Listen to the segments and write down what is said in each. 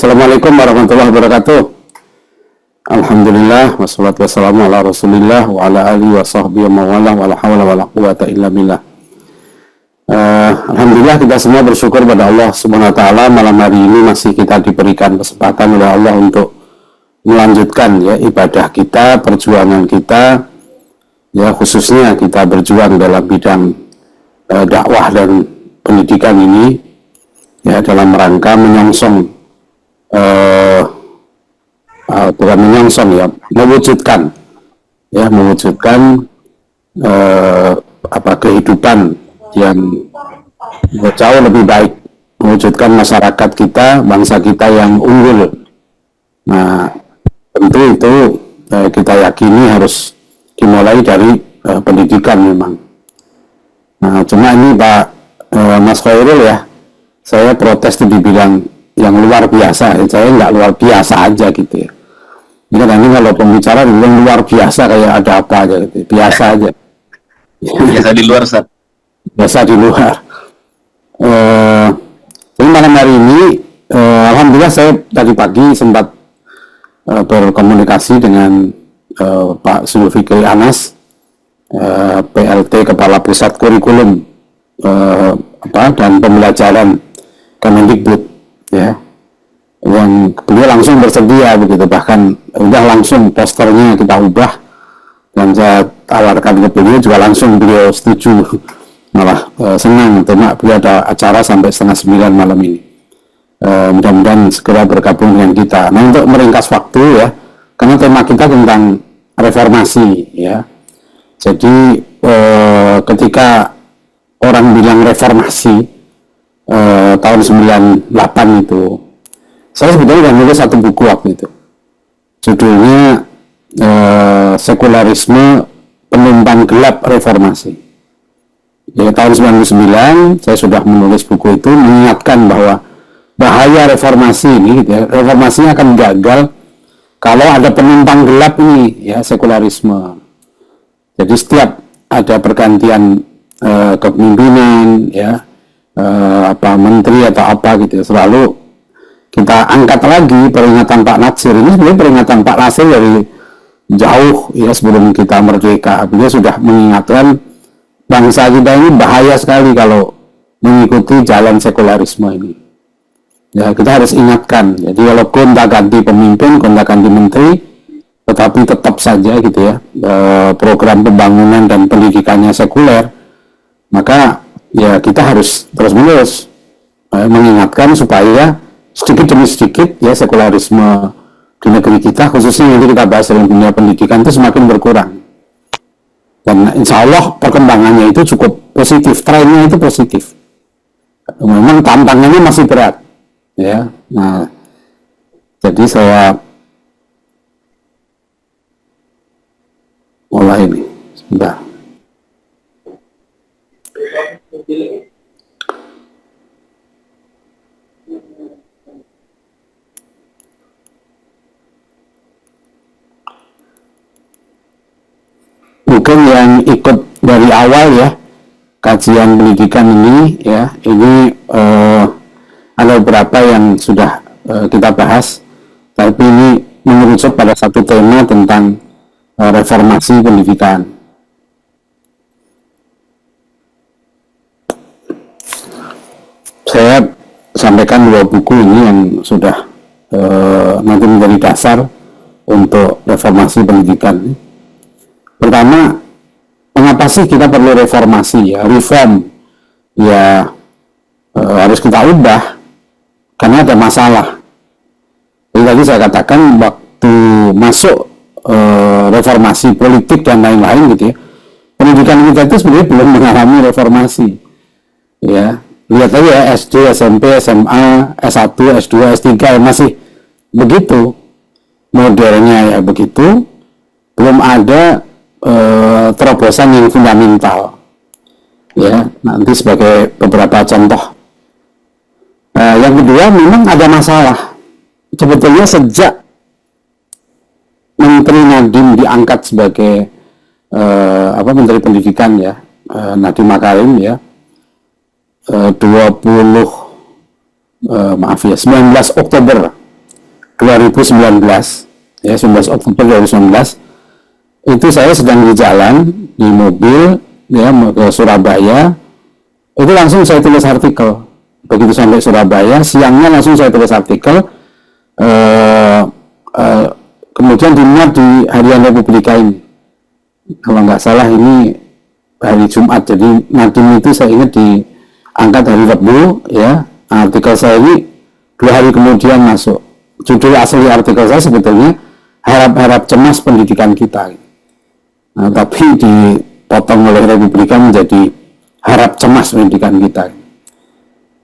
Assalamualaikum warahmatullahi wabarakatuh. Alhamdulillah wassalatu wassalamu ala Rasulillah wa ala alihi wa sahbihi wa mawala wa la hawla wa la quwata illa billah. Alhamdulillah kita semua bersyukur pada Allah Subhanahu wa taala, malam hari ini masih kita diberikan kesempatan oleh Allah untuk melanjutkan ya ibadah kita, perjuangan kita, ya khususnya kita berjuang dalam bidang dakwah dan pendidikan ini ya dalam rangka menyongsong bukan menyongsong ya, mewujudkan kehidupan yang jauh lebih baik, mewujudkan masyarakat kita, bangsa kita yang unggul. Nah, tentu itu kita yakini harus dimulai dari pendidikan memang. Nah, cuma ini Pak Mas Khairul ya, saya protes itu dibilang yang luar biasa, saya nggak luar biasa aja gitu ya. Ini kalau pembicara dibilang luar biasa kayak ada apa aja gitu, biasa aja. Biasa di luar, Ustaz. Biasa di luar. Jadi malam hari ini, alhamdulillah saya tadi pagi sempat berkomunikasi dengan Pak Zulfikri Anas, PLT Kepala Pusat Kurikulum dan Pembelajaran Kemendikbud ya, yang beliau langsung bersedia begitu, bahkan udah langsung posternya kita ubah dan saya tawarkan ke beliau juga, langsung beliau setuju, malah senang. Cuma beliau ada acara sampai 8:30 malam ini, mudah-mudahan segera bergabung dengan kita. Nah, untuk meringkas waktu ya, karena tema kita tentang reformasi ya, jadi ketika orang bilang reformasi tahun 98 itu, saya sebetulnya udah nulis satu buku waktu itu, judulnya Sekularisme Penumpang Gelap Reformasi. Ya, tahun 99 saya sudah menulis buku itu, mengingatkan bahwa bahaya reformasi ini gitu ya, reformasinya akan gagal kalau ada penumpang gelap ini ya, sekularisme. Jadi setiap ada pergantian kepemimpinan ya, menteri atau apa gitu, selalu kita angkat lagi peringatan Pak Natsir. Ini sebenarnya peringatan Pak Natsir dari jauh ya, sebelum kita merdeka. Beliau sudah mengingatkan bangsa kita ini bahaya sekali kalau mengikuti jalan sekularisme ini. Ya, kita harus ingatkan. Jadi kalau gonta-ganti pemimpin, gonta-ganti menteri, tetapi tetap saja gitu ya, program pembangunan dan pendidikannya sekuler, maka ya kita harus terus-menerus mengingatkan supaya sedikit demi sedikit ya sekularisme di negeri kita, khususnya nanti kita bahas dalam dunia pendidikan, itu semakin berkurang. Dan insya Allah perkembangannya itu cukup positif, trennya itu positif. Memang tantangannya masih berat ya. Nah, jadi saya mulai ini sebentar. Mungkin yang ikut dari awal ya kajian pendidikan ini ya, ini ada beberapa yang sudah kita bahas, tapi ini mengerucut pada satu tema tentang reformasi pendidikan. Saya sampaikan dua buku ini yang sudah nanti menjadi dasar untuk reformasi pendidikan. Pertama, mengapa sih kita perlu reformasi ya, reform ya, harus kita ubah karena ada masalah. Jadi tadi saya katakan waktu masuk reformasi politik dan lain-lain gitu ya, pendidikan kita itu sebenarnya belum mengalami reformasi ya. Lihat aja ya, SD, SMP, SMA, S1, S2, S3 ya masih begitu, modelnya ya begitu, belum ada terobosan yang fundamental ya. Nanti sebagai beberapa contoh. Yang kedua, memang ada masalah sebetulnya sejak Menteri Nadiem diangkat sebagai Menteri Pendidikan ya, Nadiem Makarim ya, 19 Oktober 2019, ya 19 Oktober 2019, itu saya sedang di jalan di mobil, ya ke Surabaya, itu langsung saya tulis artikel. Begitu sampai Surabaya, siangnya langsung saya tulis artikel, kemudian dimuat di Harian Republika ini. Kalau nggak salah ini hari Jumat, jadi Nadiem itu saya ingat diangkat hari Rabu, ya. Artikel saya ini 2 hari kemudian masuk. Judul asli artikel saya sebetulnya harap-harap cemas pendidikan kita. Nah, tapi dipotong oleh Republika menjadi harap cemas pendidikan kita.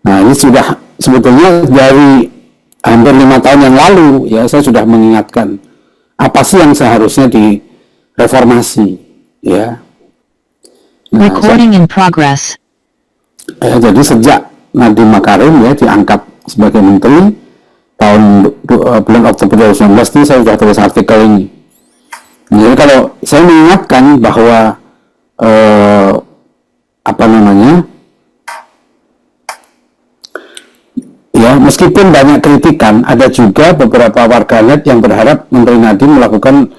Nah, ini sudah sebetulnya dari hampir 5 tahun yang lalu, ya, saya sudah mengingatkan apa sih yang seharusnya direformasi, ya. Nah, Recording in progress. Jadi sejak Nadiem Makarim, ya, diangkat sebagai menteri tahun bulan Oktober 2019 itu saya sudah tulis artikel ini. Jadi kalau saya mengingatkan bahwa ya, meskipun banyak kritikan, ada juga beberapa warganet yang berharap Menteri Nadiem melakukan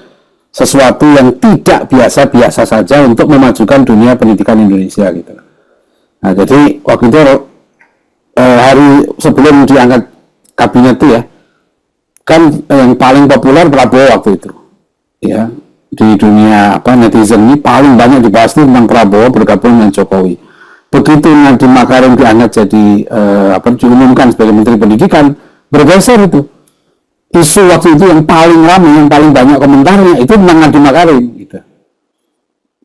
sesuatu yang tidak biasa-biasa saja untuk memajukan dunia pendidikan Indonesia gitu. Nah, jadi waktu itu hari sebelum diangkat kabinet itu, ya, kan yang paling populer Prabowo waktu itu, ya, di dunia netizen ini paling banyak dibahas itu tentang Prabowo bergabung dengan Jokowi. Begitu Nadiem Makarim diangkat jadi diumumkan sebagai Menteri Pendidikan, bergeser itu isu waktu itu yang paling ramai, yang paling banyak komentarnya itu tentang Nadiem Makarim gitu.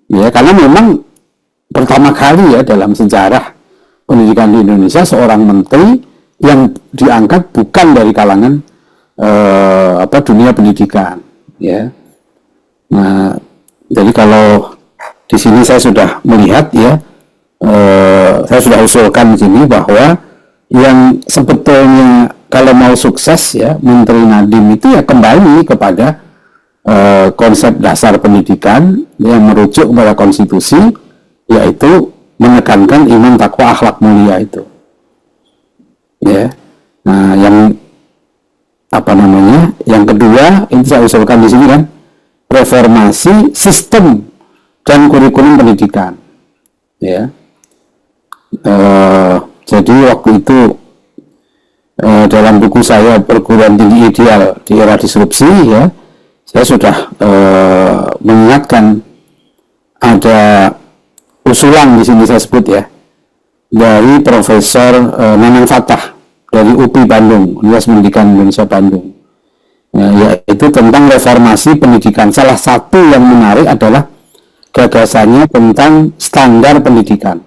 Ya, karena memang pertama kali, ya, dalam sejarah pendidikan di Indonesia seorang menteri yang diangkat bukan dari kalangan dunia pendidikan, ya. Nah, jadi kalau di sini saya sudah melihat, ya, saya sudah usulkan di sini bahwa yang sebetulnya kalau mau sukses, ya, Menteri Nadiem itu ya kembali kepada konsep dasar pendidikan yang merujuk kepada konstitusi, yaitu menekankan iman, takwa, akhlak mulia itu, ya. Nah, yang kedua itu saya usulkan di sini kan reformasi sistem dan kurikulum pendidikan, ya. Jadi waktu itu dalam buku saya Perguruan Tinggi Ideal di Era Disrupsi, ya, saya sudah mengingatkan ada usulan di sini saya sebut, ya, dari Profesor Nanang Fatah dari UPI Bandung, Universitas Pendidikan Indonesia Bandung, yaitu tentang reformasi pendidikan. Salah satu yang menarik adalah gagasannya tentang standar pendidikan.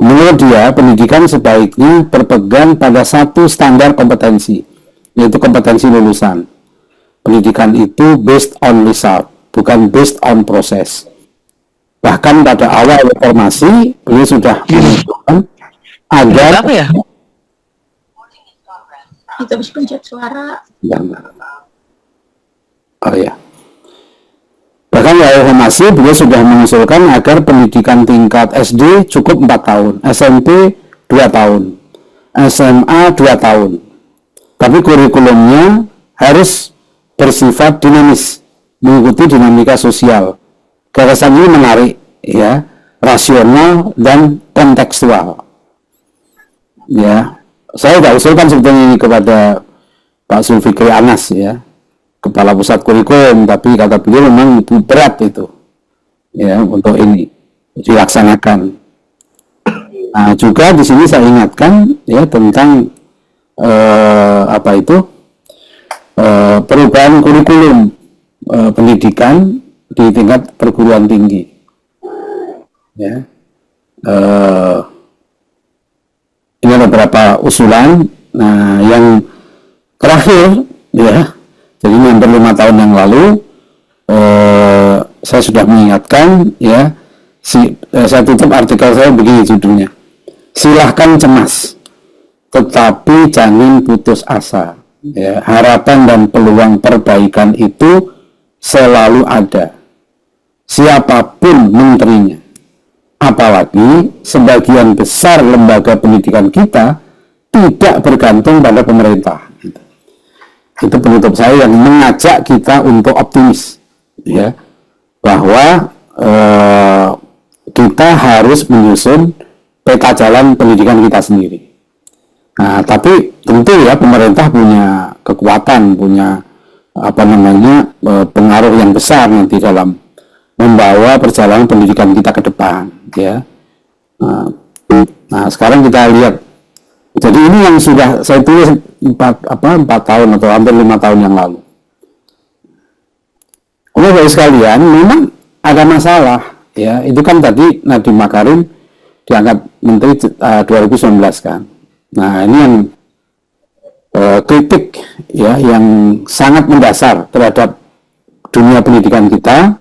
Menurut dia, pendidikan sebaiknya berpegang pada satu standar kompetensi, yaitu kompetensi lulusan. Pendidikan itu based on result, bukan based on proses. Bahkan pada awal reformasi, beliau sudah menunjukkan agar Apa ya? Itu harus pencet suara. Oh ya. Bahkan di reformasi beliau sudah mengusulkan agar pendidikan tingkat SD cukup 4 tahun, SMP 2 tahun, SMA 2 tahun. Tapi kurikulumnya harus bersifat dinamis, mengikuti dinamika sosial. Gagasan ini menarik, ya, rasional dan kontekstual. Ya, saya sudah usulkan sebetulnya ini kepada Pak Zulfikri Anas, ya, Kepala Pusat Kurikulum, tapi kata beliau memang berat itu, ya, untuk ini dilaksanakan. Nah, juga di sini saya ingatkan, ya, tentang perubahan kurikulum pendidikan di tingkat perguruan tinggi, ya. Ini ada beberapa usulan. Nah, yang terakhir, ya, jadi hampir 5 tahun yang lalu saya sudah mengingatkan, ya, saya tutup artikel saya begini judulnya: silahkan cemas, tetapi jangan putus asa. Ya, harapan dan peluang perbaikan itu selalu ada, siapapun menterinya. Apalagi sebagian besar lembaga pendidikan kita tidak bergantung pada pemerintah. itu penutup saya yang mengajak kita untuk optimis, ya, bahwa kita harus menyusun peta jalan pendidikan kita sendiri. Nah, tapi tentu ya pemerintah punya kekuatan, punya pengaruh yang besar nanti dalam membawa perjalanan pendidikan kita ke depan, ya. Nah, sekarang kita lihat. Jadi ini yang sudah saya tulis 4 tahun atau hampir 5 tahun yang lalu. Bapak sekalian, memang ada masalah, ya. Itu kan tadi Nadiem Makarim diangkat menteri 2019 kan. Nah, ini yang kritik, ya, yang sangat mendasar terhadap dunia pendidikan kita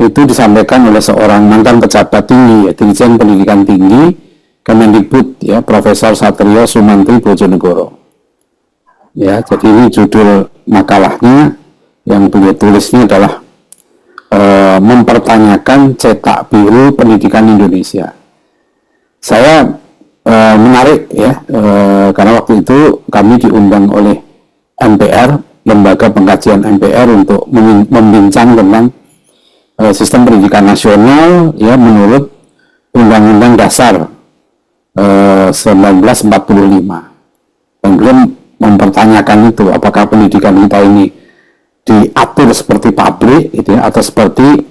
itu disampaikan oleh seorang mantan pejabat tinggi, ya, Dirjen Pendidikan Tinggi Kemendikbud, ya, Profesor Satrio Sumantri Bojonegoro. Ya, jadi ini judul makalahnya yang beliau tulisnya adalah mempertanyakan cetak biru pendidikan Indonesia. Saya menarik, ya, karena waktu itu kami diundang oleh MPR, Lembaga Pengkajian MPR, untuk membincang tentang sistem pendidikan nasional, ya, menurut Undang-Undang Dasar 1945. Dan beliau mempertanyakan itu, apakah pendidikan kita ini diatur seperti pabrik, gitu ya, atau seperti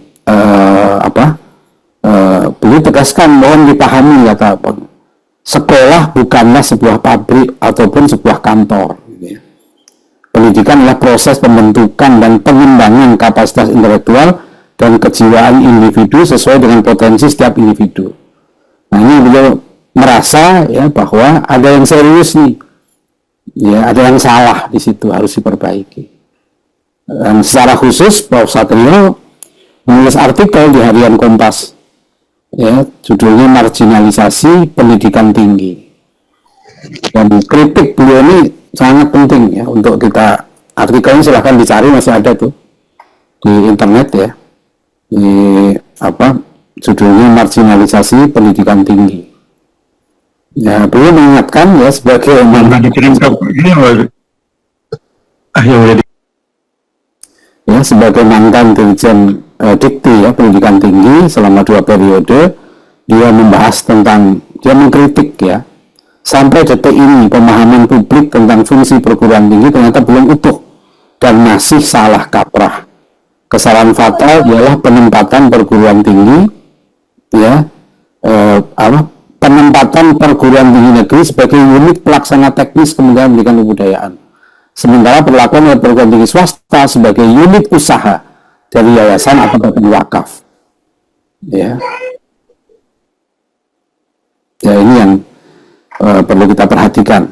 beliau tegaskan, mohon dipahami, kata sekolah bukanlah sebuah pabrik ataupun sebuah kantor, gitu ya. Pendidikan adalah proses pembentukan dan pengembangan kapasitas intelektual dan kejiwaan individu sesuai dengan potensi setiap individu. Nah, ini beliau merasa, ya, bahwa ada yang serius nih, ya, ada yang salah di situ, harus diperbaiki. Dan secara khusus Prof. Satrio menulis artikel di Harian Kompas, ya, judulnya Marginalisasi Pendidikan Tinggi. Dan kritik beliau ini sangat penting, ya, untuk kita. Artikelnya silahkan dicari, masih ada tuh di internet, ya. Judulnya Marginalisasi Pendidikan Tinggi. Ya, beliau mengingatkan, ya, sebagai sebagai mantan Dirjen Dikti, ya, Pendidikan Tinggi selama 2 periode, dia membahas tentang, dia mengkritik, ya, sampai detik ini pemahaman publik tentang fungsi perguruan tinggi ternyata belum utuh dan masih salah kaprah. Kesalahan fatal ialah penempatan perguruan tinggi, ya, penempatan perguruan tinggi negeri sebagai unit pelaksana teknis Kementerian Pendidikan dan Kebudayaan. Sementara perlakuan oleh perguruan tinggi swasta sebagai unit usaha dari yayasan atau badan wakaf. Ya. Ya, ini yang perlu kita perhatikan.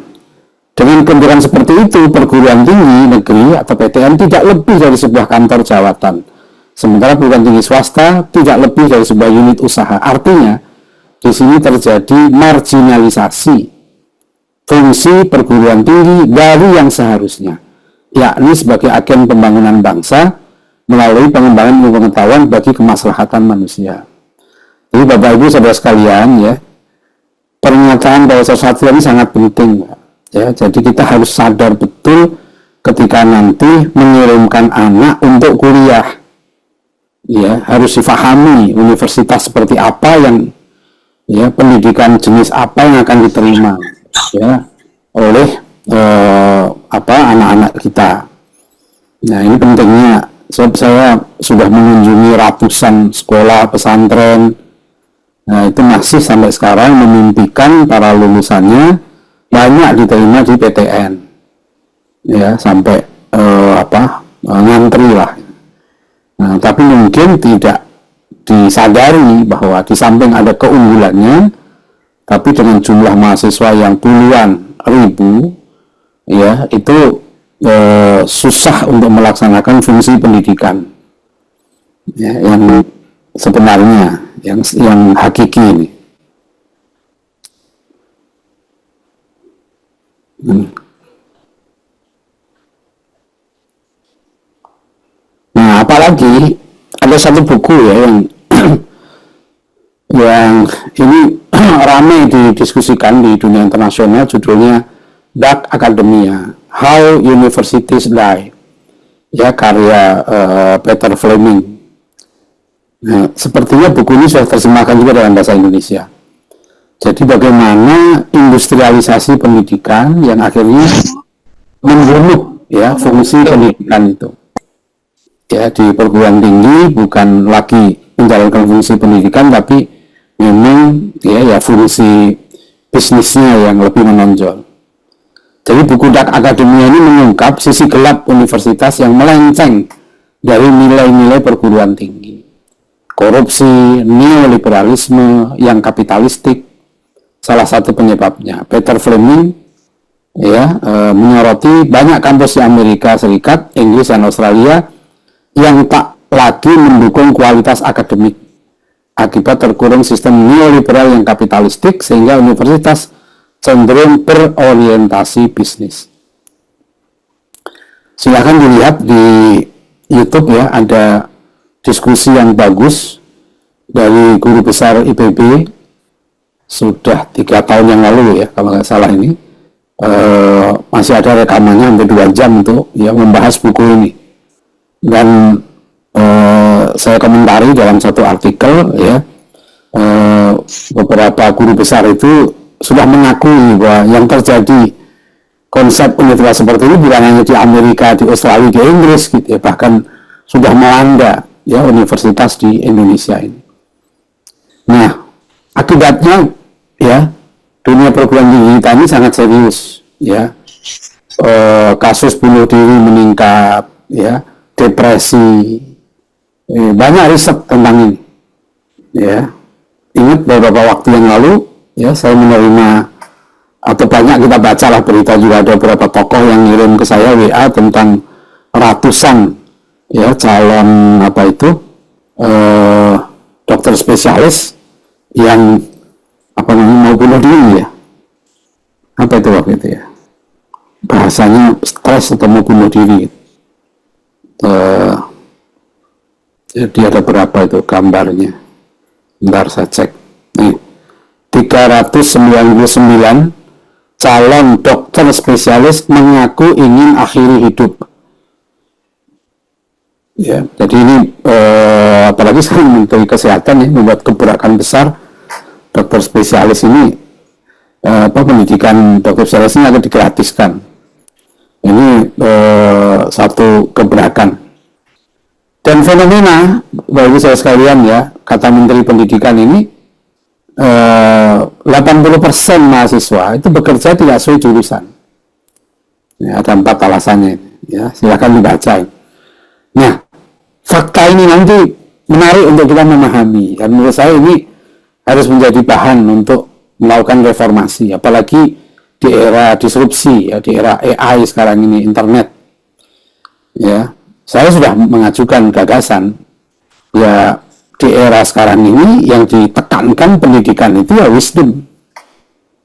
Dengan benturan seperti itu, perguruan tinggi negeri atau PTN tidak lebih dari sebuah kantor jawatan. Sementara perguruan tinggi swasta tidak lebih dari sebuah unit usaha. Artinya, di sini terjadi marginalisasi fungsi perguruan tinggi dari yang seharusnya, yakni sebagai agen pembangunan bangsa melalui pengembangan ilmu pengetahuan bagi kemaslahatan manusia. Jadi Bapak Ibu saudara sekalian, ya, pernyataan Profesor Satrio ini sangat penting, ya. Jadi kita harus sadar betul ketika nanti mengirimkan anak untuk kuliah, ya, harus difahami universitas seperti apa yang, ya, pendidikan jenis apa yang akan diterima, ya, oleh anak-anak kita. Nah, ini pentingnya. Saya sudah mengunjungi ratusan sekolah pesantren. Nah, itu masih sampai sekarang memimpikan para lulusannya banyak diterima di PTN, ya, sampai ngantri lah. Nah, tapi mungkin tidak disadari bahwa di samping ada keunggulannya, tapi dengan jumlah mahasiswa yang puluhan ribu, ya, itu susah untuk melaksanakan fungsi pendidikan, ya, yang sebenarnya, yang hakiki ini. Nah, apalagi ada satu buku, ya, yang ini ramai didiskusikan di dunia internasional, judulnya Dark Academia How Universities Die, ya, karya Peter Fleming. Nah, sepertinya buku ini sudah terjemahkan juga dalam bahasa Indonesia. Jadi bagaimana industrialisasi pendidikan yang akhirnya membunuh, ya, fungsi pendidikan itu. Ya, di perguruan tinggi bukan lagi menjalankan fungsi pendidikan, tapi memang ya fungsi bisnisnya yang lebih menonjol. Jadi buku Dark Academia ini mengungkap sisi gelap universitas yang melenceng dari nilai-nilai perguruan tinggi. Korupsi, neoliberalisme yang kapitalistik, salah satu penyebabnya. Peter Fleming ya menyoroti banyak kampus di Amerika Serikat, Inggris, dan Australia yang tak lagi mendukung kualitas akademik akibat terkurung sistem neoliberal yang kapitalistik, sehingga universitas cenderung berorientasi bisnis. Silakan dilihat di YouTube ya, ada diskusi yang bagus dari guru besar IPB sudah 3 tahun yang lalu ya kalau nggak salah ini, masih ada rekamannya hampir 2 jam untuk ya membahas buku ini, dan saya komentari dalam satu artikel ya, beberapa guru besar itu sudah mengakui bahwa yang terjadi konsep universitas seperti ini bukan hanya di Amerika, di Australia, di Inggris gitu ya, bahkan sudah melanda ya universitas di Indonesia ini. Nah, akibatnya ya dunia perguruan tinggi kita ini sangat serius ya. Kasus bunuh diri meningkat ya, depresi, banyak riset tentang ini ya. Ingat beberapa waktu yang lalu ya, saya menerima atau banyak kita bacalah berita, juga ada beberapa tokoh yang ngirim ke saya WA tentang ratusan ya calon apa itu dokter spesialis yang apa namanya mau bunuh diri ya, apa itu waktu itu ya, bahasanya stres atau mau bunuh diri. Jadi ada berapa itu gambarnya, bentar saya cek nih, 399 calon dokter spesialis mengaku ingin akhiri hidup ya. Jadi ini apalagi sekarang Menteri Kesehatan ya membuat gebrakan besar, dokter spesialis ini pendidikan dokter spesialis ini akan digratiskan. Ini satu gebrakan dan fenomena bagi saya sekalian ya, kata Menteri Pendidikan ini 80% mahasiswa itu bekerja tidak sesuai jurusan ya, ada 4 alasannya ya, silakan dibaca. Nah, fakta ini nanti menarik untuk kita memahami, dan menurut saya ini harus menjadi bahan untuk melakukan reformasi, apalagi di era disrupsi ya, di era AI sekarang ini, internet ya. Saya sudah mengajukan gagasan ya, di era sekarang ini yang ditekankan pendidikan itu ya wisdom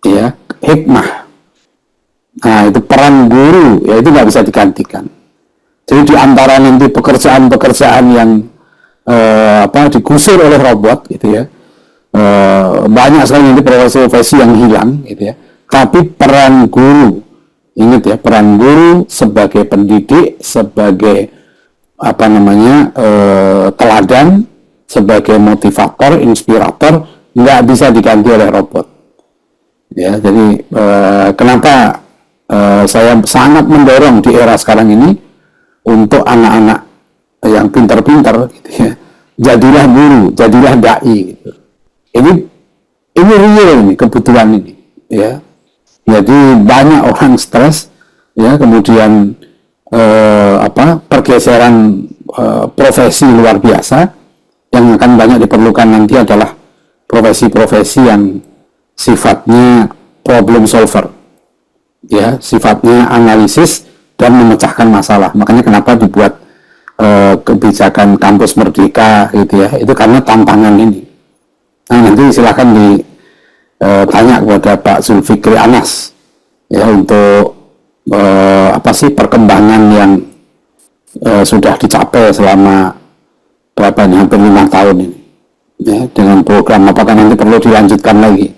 ya, hikmah. Nah, itu peran guru ya, itu nggak bisa digantikan. Jadi di antara nanti pekerjaan-pekerjaan yang digusur oleh robot gitu ya, banyak sekali nanti profesi-profesi yang hilang gitu ya, tapi peran guru, ingat ya, peran guru sebagai pendidik, sebagai apa namanya teladan, sebagai motivator, inspirator, nggak bisa diganti oleh robot ya. Jadi kenapa saya sangat mendorong di era sekarang ini untuk anak-anak yang pintar-pintar gitu ya, jadilah guru, jadilah dai gitu. Ini real ini, kebutuhan ini ya. Jadi banyak orang stres ya, kemudian pergeseran profesi luar biasa. Yang akan banyak diperlukan nanti adalah profesi-profesi yang sifatnya problem solver ya, sifatnya analisis dan memecahkan masalah. Makanya kenapa dibuat kebijakan kampus merdeka gitu ya, itu karena tantangan ini. Nah, nanti silakan ditanya kepada Pak Zulfikri Anas ya, untuk apa sih perkembangan yang sudah dicapai selama berapa ini, hampir 5 tahun ini ya, dengan program, apakah nanti perlu dilanjutkan lagi.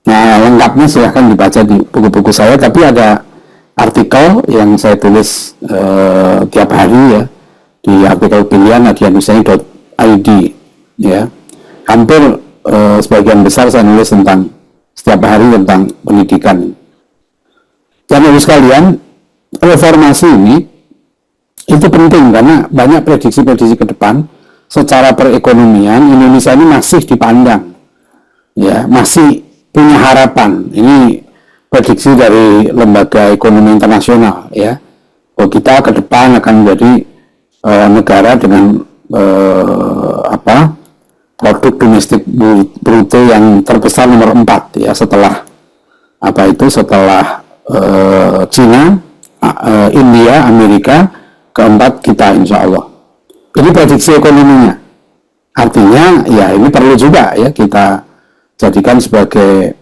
Nah, lengkapnya silahkan dibaca di buku-buku saya, tapi ada artikel yang saya tulis tiap hari ya di artikel pilihan adianusai.id ya. Hampir sebagian besar saya nulis tentang setiap hari tentang pendidikan. Dan Ibu sekalian, reformasi ini itu penting karena banyak prediksi-prediksi ke depan secara perekonomian Indonesia ini masih dipandang ya, masih punya harapan. Ini prediksi dari lembaga ekonomi internasional ya, bahwa kita ke depan akan menjadi negara dengan produk domestik bruto yang terbesar nomor 4 ya, setelah Cina, India, Amerika, keempat kita insya Allah. Ini prediksi ekonominya. Artinya ya ini perlu juga ya kita jadikan sebagai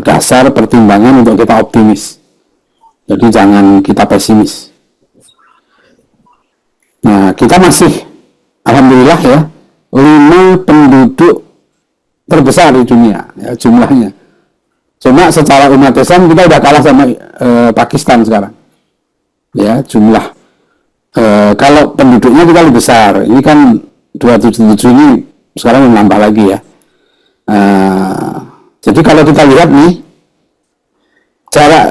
dasar pertimbangan untuk kita optimis. Jadi jangan kita pesimis. Nah, kita masih alhamdulillah ya 5 penduduk terbesar di dunia ya, jumlahnya. Cuma secara umat Islam kita udah kalah sama Pakistan sekarang. Ya, jumlah kalau penduduknya kita lebih besar. Ini kan 277 ini sekarang menambah lagi ya. Jadi kalau kita lihat nih,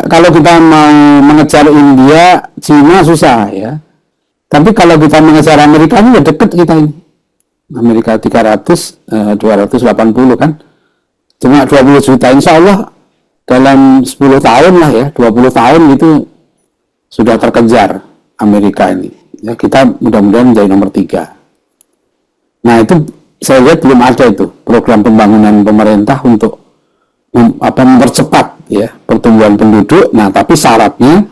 kalau kita mau mengejar India, Cina susah ya. Tapi kalau kita mengejar Amerika ini ya deket kita ini. Amerika 280 kan. Cuma 20 juta, insya Allah dalam 10 tahun lah ya, 20 tahun itu sudah terkejar Amerika ini. Ya, kita mudah-mudahan menjadi nomor 3. Nah itu saya lihat belum ada itu program pembangunan pemerintah untuk mempercepat ya pertumbuhan penduduk. Nah tapi syaratnya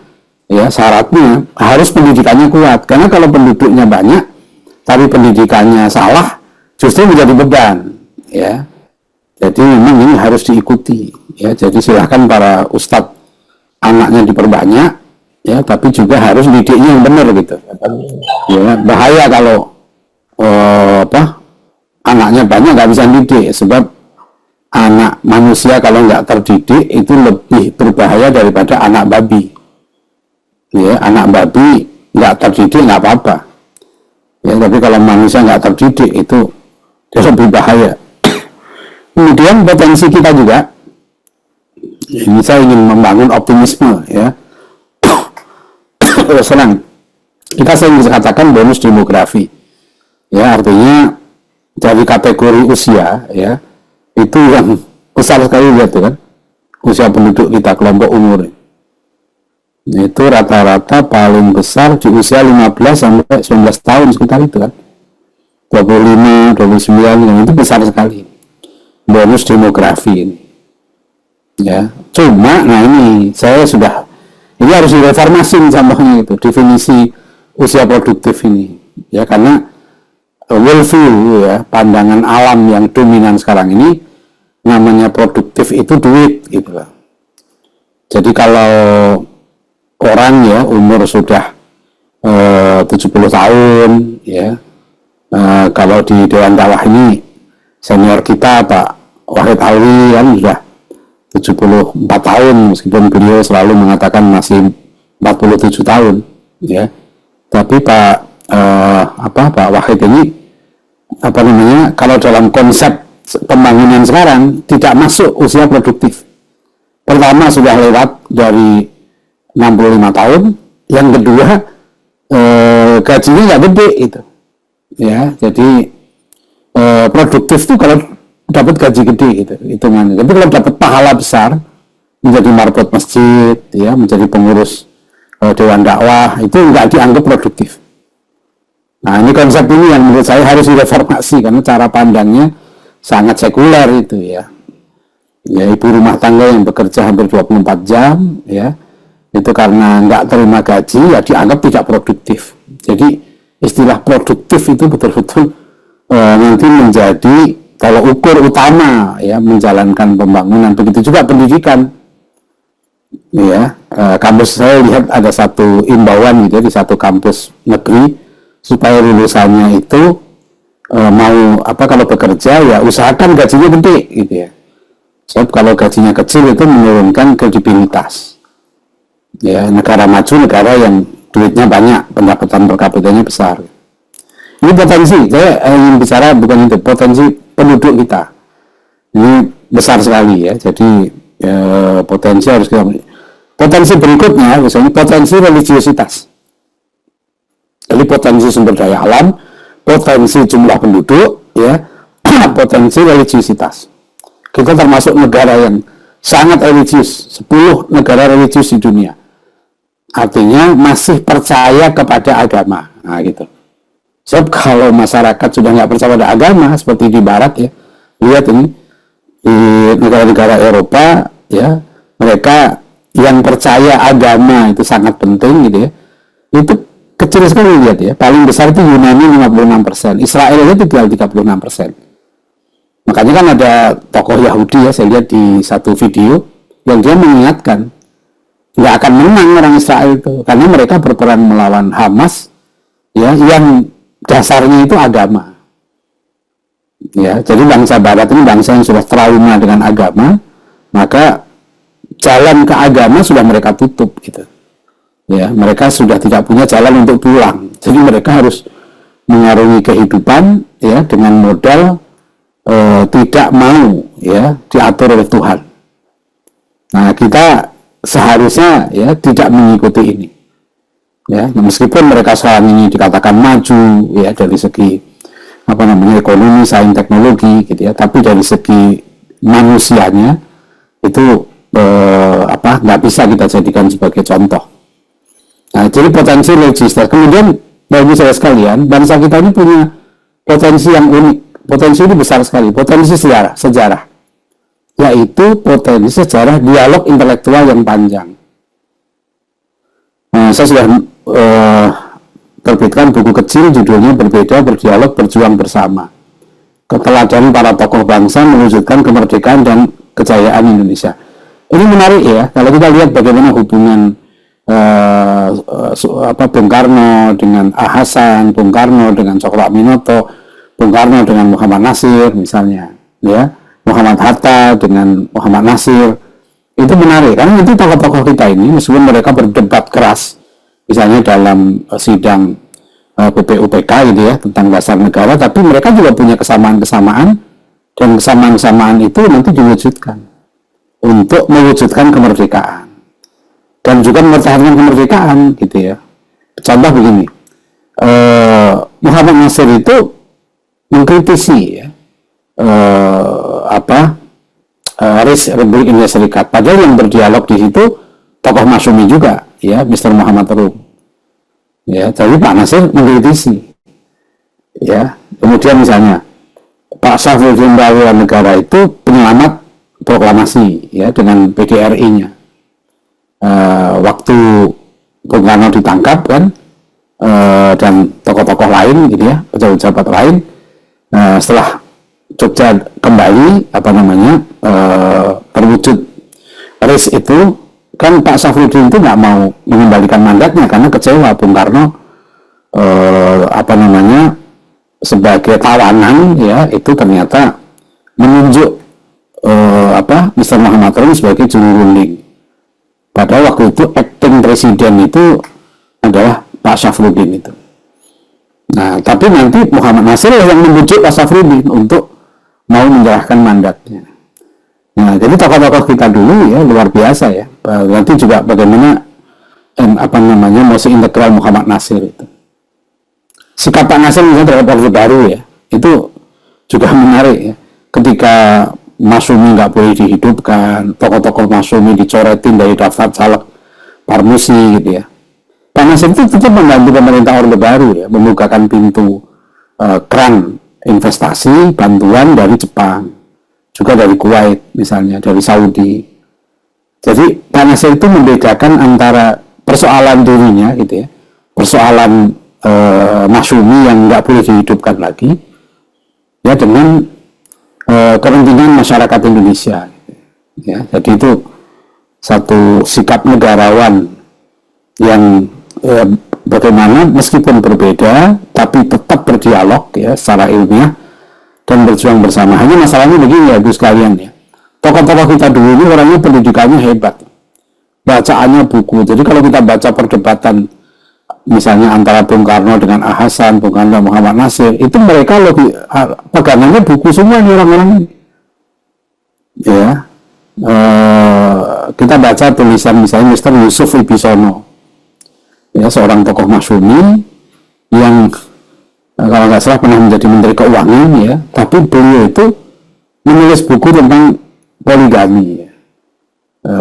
harus pendidikannya kuat, karena kalau penduduknya banyak tapi pendidikannya salah justru menjadi beban ya. Jadi memang ini harus diikuti ya. Jadi silahkan para ustadz anaknya diperbanyak ya, tapi juga harus didiknya yang benar gitu ya. Bahaya kalau anaknya banyak nggak bisa didik, sebab anak manusia kalau nggak terdidik itu lebih berbahaya daripada anak babi ya. Anak babi nggak terdidik nggak apa-apa ya, tapi kalau manusia nggak terdidik itu dia lebih bahaya. Kemudian potensi kita juga, ini saya ingin membangun optimisme ya. Senang kita sering katakan bonus demografi ya, artinya dari kategori usia ya itu yang besar sekali, lihat tuh kan usia penduduk kita, kelompok umur itu rata-rata paling besar di usia 15 sampai 19 tahun sekitar itu kan, 25, 29 itu besar sekali bonus demografi ini ya. Cuma nah ini harus direformasi contohnya itu definisi usia produktif ini ya, karena worldview ya, pandangan alam yang dominan sekarang ini namanya produktif itu duit gitu lah. Jadi kalau orang ya umur sudah 70 tahun ya, kalau di Dewan Dakwah ini senior kita Pak Wahid Alwi kan sudah 74 tahun, meskipun beliau selalu mengatakan masih 47 tahun ya. Tapi Pak Wahid ini kalau dalam konsep pembangunan sekarang tidak masuk usia produktif. Pertama sudah lewat dari 65 tahun, yang kedua gajinya nggak gede itu ya. Jadi produktif itu kalau dapat gaji gede gitu hitungannya. Tapi kalau dapat pahala besar, menjadi marbot masjid ya, menjadi pengurus Dewan Dakwah, itu nggak dianggap produktif. Nah ini konsep ini yang menurut saya harus direformasi, karena cara pandangnya sangat sekuler itu ya. Ya, ibu rumah tangga yang bekerja hampir 24 jam ya, itu karena nggak terima gaji ya dianggap tidak produktif. Jadi istilah produktif itu betul-betul nanti menjadi kalau ukur utama ya menjalankan pembangunan. Begitu juga pendidikan ya. Kampus saya lihat ada satu imbauan gitu ya, di satu kampus negeri, supaya lulusannya itu kalau bekerja ya usahakan gajinya gede gitu ya. Sebab kalau gajinya kecil itu menurunkan kredibilitas Ya, negara maju, negara yang duitnya banyak, pendapatan per kapitanya besar. Ini potensi, saya ingin bicara bukan itu, potensi penduduk kita. Ini besar sekali ya, jadi potensi harus kita. Potensi berikutnya, misalnya potensi religiositas. Jadi potensi sumber daya alam, potensi jumlah penduduk, ya, potensi religiositas. Kita termasuk negara yang sangat religius, 10 negara religius di dunia. Artinya masih percaya kepada agama. Nah, gitu. Sebab kalau masyarakat sudah nggak percaya pada agama, seperti di Barat ya, lihat ini di negara-negara Eropa ya, mereka yang percaya agama itu sangat penting gitu ya. Itu kecil sekali lihat ya. Paling besar itu Yunani 56%, Israel itu tinggal 36%. Makanya kan ada tokoh Yahudi ya, saya lihat di satu video yang dia mengingatkan nggak akan menang orang Israel itu karena mereka berperang melawan Hamas ya, yang dasarnya itu agama ya. Jadi bangsa Barat ini bangsa yang sudah trauma dengan agama, maka jalan ke agama sudah mereka tutup gitu ya. Mereka sudah tidak punya jalan untuk pulang, jadi mereka harus mengarungi kehidupan ya dengan modal tidak mau ya diatur oleh Tuhan. Nah, kita seharusnya ya tidak mengikuti ini ya, meskipun mereka sekarang ini dikatakan maju ya dari segi ekonomi, sains, teknologi gitu ya, tapi dari segi manusianya itu nggak bisa kita jadikan sebagai contoh. Nah, jadi potensi religiositas. Kemudian bagi saya sekalian, bangsa kita ini punya potensi yang unik. Potensi ini besar sekali, potensi sejarah, yaitu potensi sejarah dialog intelektual yang panjang. Saya sudah terbitkan buku kecil judulnya Berbeda, Berdialog, Berjuang Bersama. Keteladanan para tokoh bangsa mewujudkan kemerdekaan dan kejayaan Indonesia. Ini menarik ya, kalau kita lihat bagaimana hubungan Bung Karno dengan Hasan, Bung Karno dengan Cokro Aminoto, Bung Karno dengan Muhammad Nasir misalnya, ya, Muhammad Hatta dengan Muhammad Nasir, itu menarik karena nanti tokoh-tokoh kita ini meskipun mereka berdebat keras, misalnya dalam sidang BPUPK gitu ya tentang dasar negara, tapi mereka juga punya kesamaan-kesamaan dan kesamaan-kesamaan itu nanti diwujudkan untuk mewujudkan kemerdekaan dan juga mempertahankan kemerdekaan gitu ya. Contoh begini, Muhammad Nasir itu mengkritisi ya, Republik Indonesia Serikat, padahal yang berdialog di situ tokoh Masyumi juga ya, Mr. Muhammad Rum ya, jadi Pak Nasir mengkritisi ya. Kemudian misalnya Pak Syafruddin Bawira Negara itu penyelamat proklamasi ya dengan PDRI-nya, waktu Bung Karno ditangkap kan, dan tokoh-tokoh lain gitu ya, pejabat-pejabat lain. Setelah Jogja kembali terwujud RIS itu kan, Pak Syafruddin itu nggak mau mengembalikan mandatnya karena kecewa Bung Karno sebagai tawanan ya, itu ternyata menunjuk Mr. Muhammad Rum sebagai juru runding. Padahal waktu itu acting presiden itu adalah Pak Syafruddin itu. Nah, tapi nanti Muhammad Nasir yang membujuk Pak Syafruddin untuk mau menyerahkan mandatnya. Nah, jadi tokoh-tokoh kita dulu ya luar biasa ya. Nanti juga bagaimana mosi integral Muhammad Nasir itu. Sikap Pak Nasir misalnya terhadap Orde Baru ya, itu juga menarik ya. Ketika Masyumi nggak boleh dihidupkan, tokoh-tokoh Masyumi dicoretin dari daftar caleg Parmusi gitu ya. Pak Nasir itu tetap membantu pemerintah Orde Baru ya, membukakan pintu keran investasi, bantuan dari Jepang, juga dari Kuwait misalnya, dari Saudi. Jadi Pak Nasir itu membedakan antara persoalan dirinya gitu ya, persoalan Masyumi yang nggak boleh dihidupkan lagi ya, dengan kepentingan masyarakat Indonesia ya. Jadi itu satu sikap negarawan yang bagaimana meskipun berbeda tapi tetap berdialog ya secara ilmiah dan berjuang bersama. Hanya masalahnya begini ya, Gus sekalian ya, tokoh-tokoh kita dulu ini orangnya pendidikannya hebat, bacaannya buku. Jadi kalau kita baca perdebatan misalnya antara Bung Karno dengan Hasan, Bung Karno Muhammad Nasir, itu mereka lebih pegangannya buku semua nih orang-orang ini. Ya, kita baca tulisan misalnya Mr. Yusuf Wibisono, ya seorang tokoh Masyumi yang kalau nggak salah pernah menjadi Menteri Keuangan ya, tapi beliau itu menulis buku tentang poligami ya,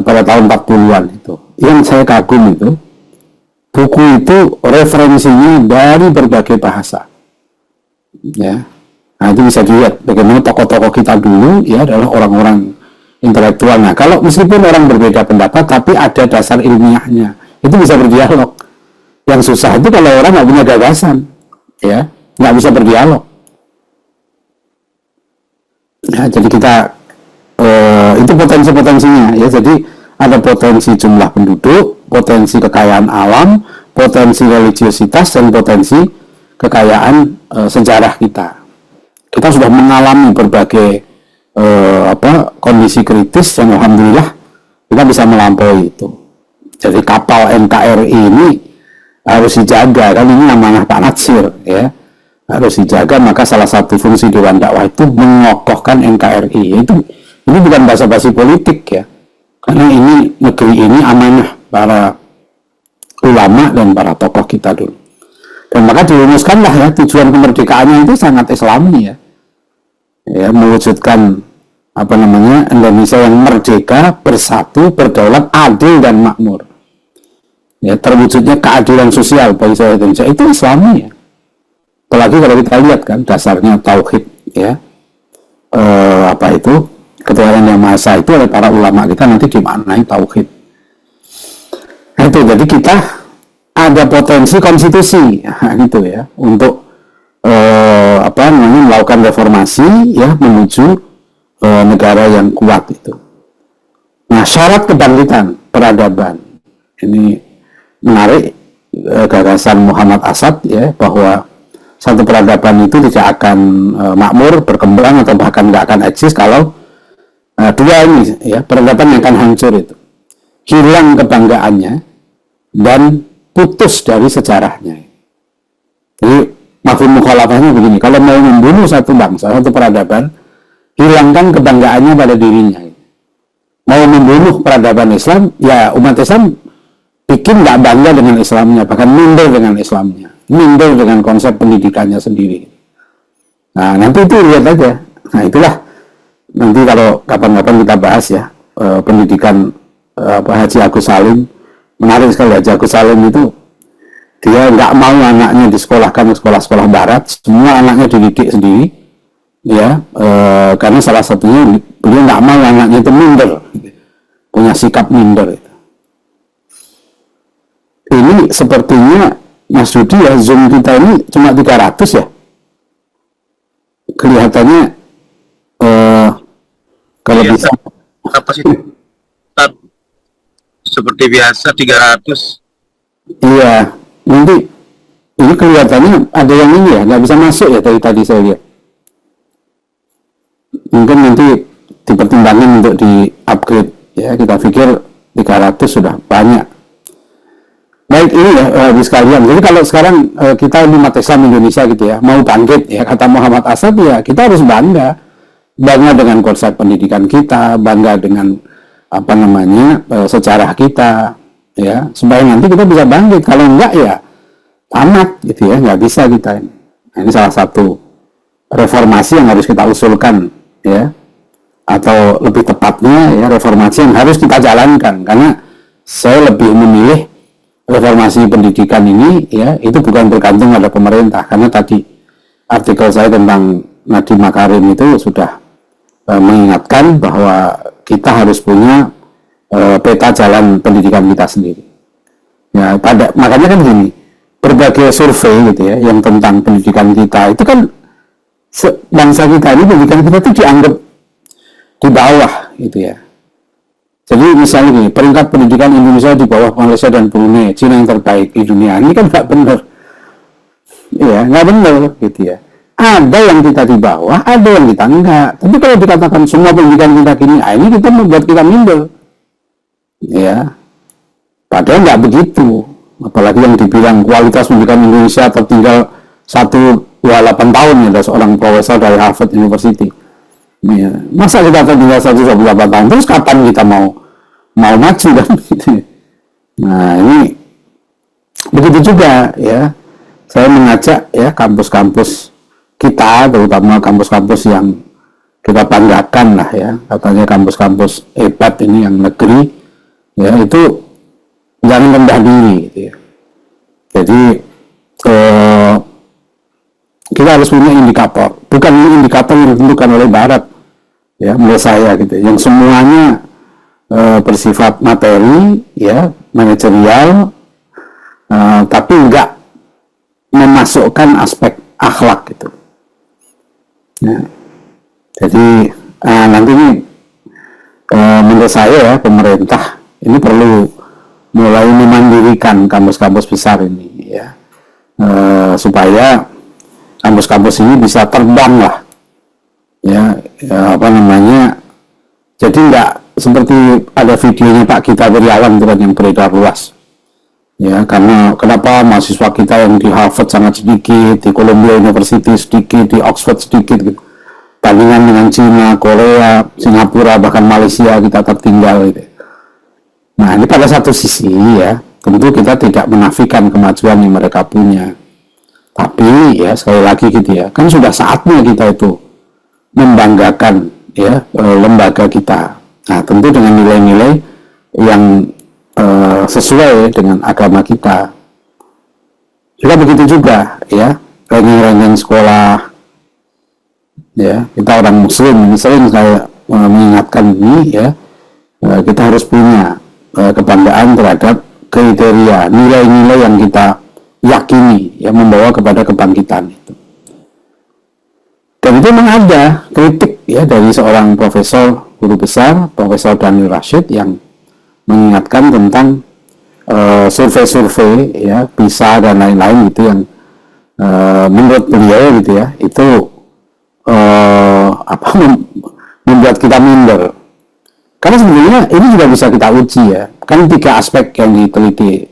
pada tahun 40-an itu. Yang saya kagum itu buku itu referensinya dari berbagai bahasa ya. Nah itu bisa dilihat bagaimana tokoh-tokoh kita dulu ya adalah orang-orang intelektual. Nah kalau meskipun orang berbeda pendapat tapi ada dasar ilmiahnya, itu bisa berdialog. Yang susah itu kalau orang nggak punya gagasan ya, nggak bisa berdialog ya. Jadi kita itu potensi-potensinya ya. Jadi ada potensi jumlah penduduk, potensi kekayaan alam, potensi religiositas, dan potensi kekayaan sejarah kita. Kita sudah mengalami berbagai kondisi kritis yang alhamdulillah kita bisa melampaui itu. Jadi kapal NKRI ini harus dijaga, kan ini amanah Pak Natsir ya, harus dijaga. Maka salah satu fungsi Dewan Dakwah itu mengokohkan NKRI. Ini bukan basa-basi politik ya, karena ini negeri ini amanah para ulama dan para tokoh kita dulu. Dan maka dirumuskanlah ya tujuan kemerdekaannya itu sangat Islami ya, mewujudkan Indonesia yang merdeka, bersatu, berdaulat, adil dan makmur. Ya, terwujudnya keadilan sosial bagi seluruh Indonesia itu Islami ya. Apalagi kalau kita lihat kan dasarnya tauhid ya, ketuhanan yang maha esa itu oleh para ulama kita nanti dimaknai tauhid. Nah, itu jadi kita ada potensi konstitusi gitu ya untuk melakukan reformasi ya menuju negara yang kuat itu. Nah syarat kebangkitan peradaban ini menarik, gagasan Muhammad Asad ya bahwa satu peradaban itu tidak akan makmur, berkembang atau bahkan nggak akan eksis kalau dua ini ya peradaban yang akan hancur itu, hilang kebanggaannya dan putus dari sejarahnya. Jadi mafhum mukhalafahnya begini, kalau mau membunuh satu bangsa, satu peradaban, hilangkan kebanggaannya pada dirinya. Mau membunuh peradaban Islam, ya umat Islam bikin nggak bangga dengan Islamnya, bahkan minder dengan Islamnya, minder dengan konsep pendidikannya sendiri. Nah nanti itu lihat aja. Nah itulah nanti kalau kapan-kapan kita bahas ya pendidikan Haji Agus Salim. Menarik sekali Haji Agus Salim itu, dia nggak mau anaknya disekolahkan ke sekolah-sekolah barat, semua anaknya dididik sendiri ya, karena salah satunya beliau nggak mau anaknya itu minder, punya sikap minder. Ini sepertinya Mas Yudi ya, Zoom kita ini cuma 300 ya, kelihatannya kalau iya, bisa kapasitas seperti biasa 300. iya, nanti ini kelihatannya ada yang ini ya, nggak bisa masuk ya tadi saya lihat. Mungkin nanti dipertimbangkan untuk di upgrade ya, kita pikir 300 sudah banyak. Baik ini ya sekalian. Jadi kalau sekarang kita umat Islam Indonesia gitu ya mau bangkit ya, kata Muhammad Asad ya kita harus bangga dengan konsep pendidikan kita, bangga dengan sejarah kita ya, supaya nanti kita bisa bangkit. Kalau enggak ya tamat gitu ya, nggak bisa kita ini. Nah, ini salah satu reformasi yang harus kita usulkan ya, atau lebih tepatnya ya reformasi yang harus kita jalankan, karena saya lebih memilih reformasi pendidikan ini ya itu bukan bergantung pada pemerintah, karena tadi artikel saya tentang Nadiem Makarim itu sudah mengingatkan bahwa kita harus punya peta jalan pendidikan kita sendiri ya. Makanya kan gini, berbagai survei gitu ya yang tentang pendidikan kita itu kan bangsa kita ini, pendidikan kita itu dianggap di bawah gitu ya. Jadi misalnya gini, peringkat pendidikan Indonesia di bawah Malaysia dan Brunei, Cina yang terbaik di dunia, ini kan nggak benar ya, nggak benar gitu ya. Ada yang kita di bawah, ada yang kita enggak. Tapi kalau dikatakan semua pendidikan kita gini, ini kita membuat kita minder ya. Padahal nggak begitu. Apalagi yang dibilang kualitas pendidikan Indonesia tertinggal 128 tahun ya, ada seorang profesor dari Harvard University. Ya. Masa kita tertinggal 128 tahun, terus kapan kita mau maju kan? Nah ini begitu juga ya. Saya mengajak ya kampus-kampus kita, terutama kampus-kampus yang kita banggakan lah ya, katanya kampus-kampus hebat ini yang negeri, ya itu jangan rendah diri. Gitu ya. Jadi kita harus punya indikator, bukan indikator yang ditentukan oleh Barat, ya menurut saya gitu, yang semuanya bersifat materi, ya manajerial, tapi enggak memasukkan aspek akhlak gitu. Ya. Jadi nanti ini menurut saya ya pemerintah ini perlu mulai memandirikan kampus-kampus besar ini ya, supaya kampus-kampus ini bisa terbang lah ya, apa namanya, jadi enggak seperti ada videonya Pak Gita Wirjawan yang beredar luas. Ya, karena kenapa mahasiswa kita yang di Harvard sangat sedikit, di Columbia University sedikit, di Oxford sedikit gitu. Bandingan dengan Cina, Korea, Singapura, bahkan Malaysia kita tertinggal gitu. Nah, ini pada satu sisi ya, tentu kita tidak menafikan kemajuan yang mereka punya. Tapi ya sekali lagi gitu ya, kan sudah saatnya kita itu membanggakan ya lembaga kita. Nah, tentu dengan nilai-nilai yang sesuai dengan agama kita. Juga begitu juga ya, ranking-ranking sekolah ya, kita orang muslim ini sering saya mengingatkan ini ya, kita harus punya kebanggaan terhadap kriteria nilai-nilai yang kita yakini yang membawa kepada kebangkitan itu. Dan itu memang ada kritik ya dari seorang profesor guru besar, Profesor Daniel Rashid, yang mengingatkan tentang survei-survei ya, PISA dan lain-lain gitu, yang menurut beliau gitu ya, itu membuat kita minder. Karena sebenarnya ini juga bisa kita uji ya, kan 3 aspek yang diteliti,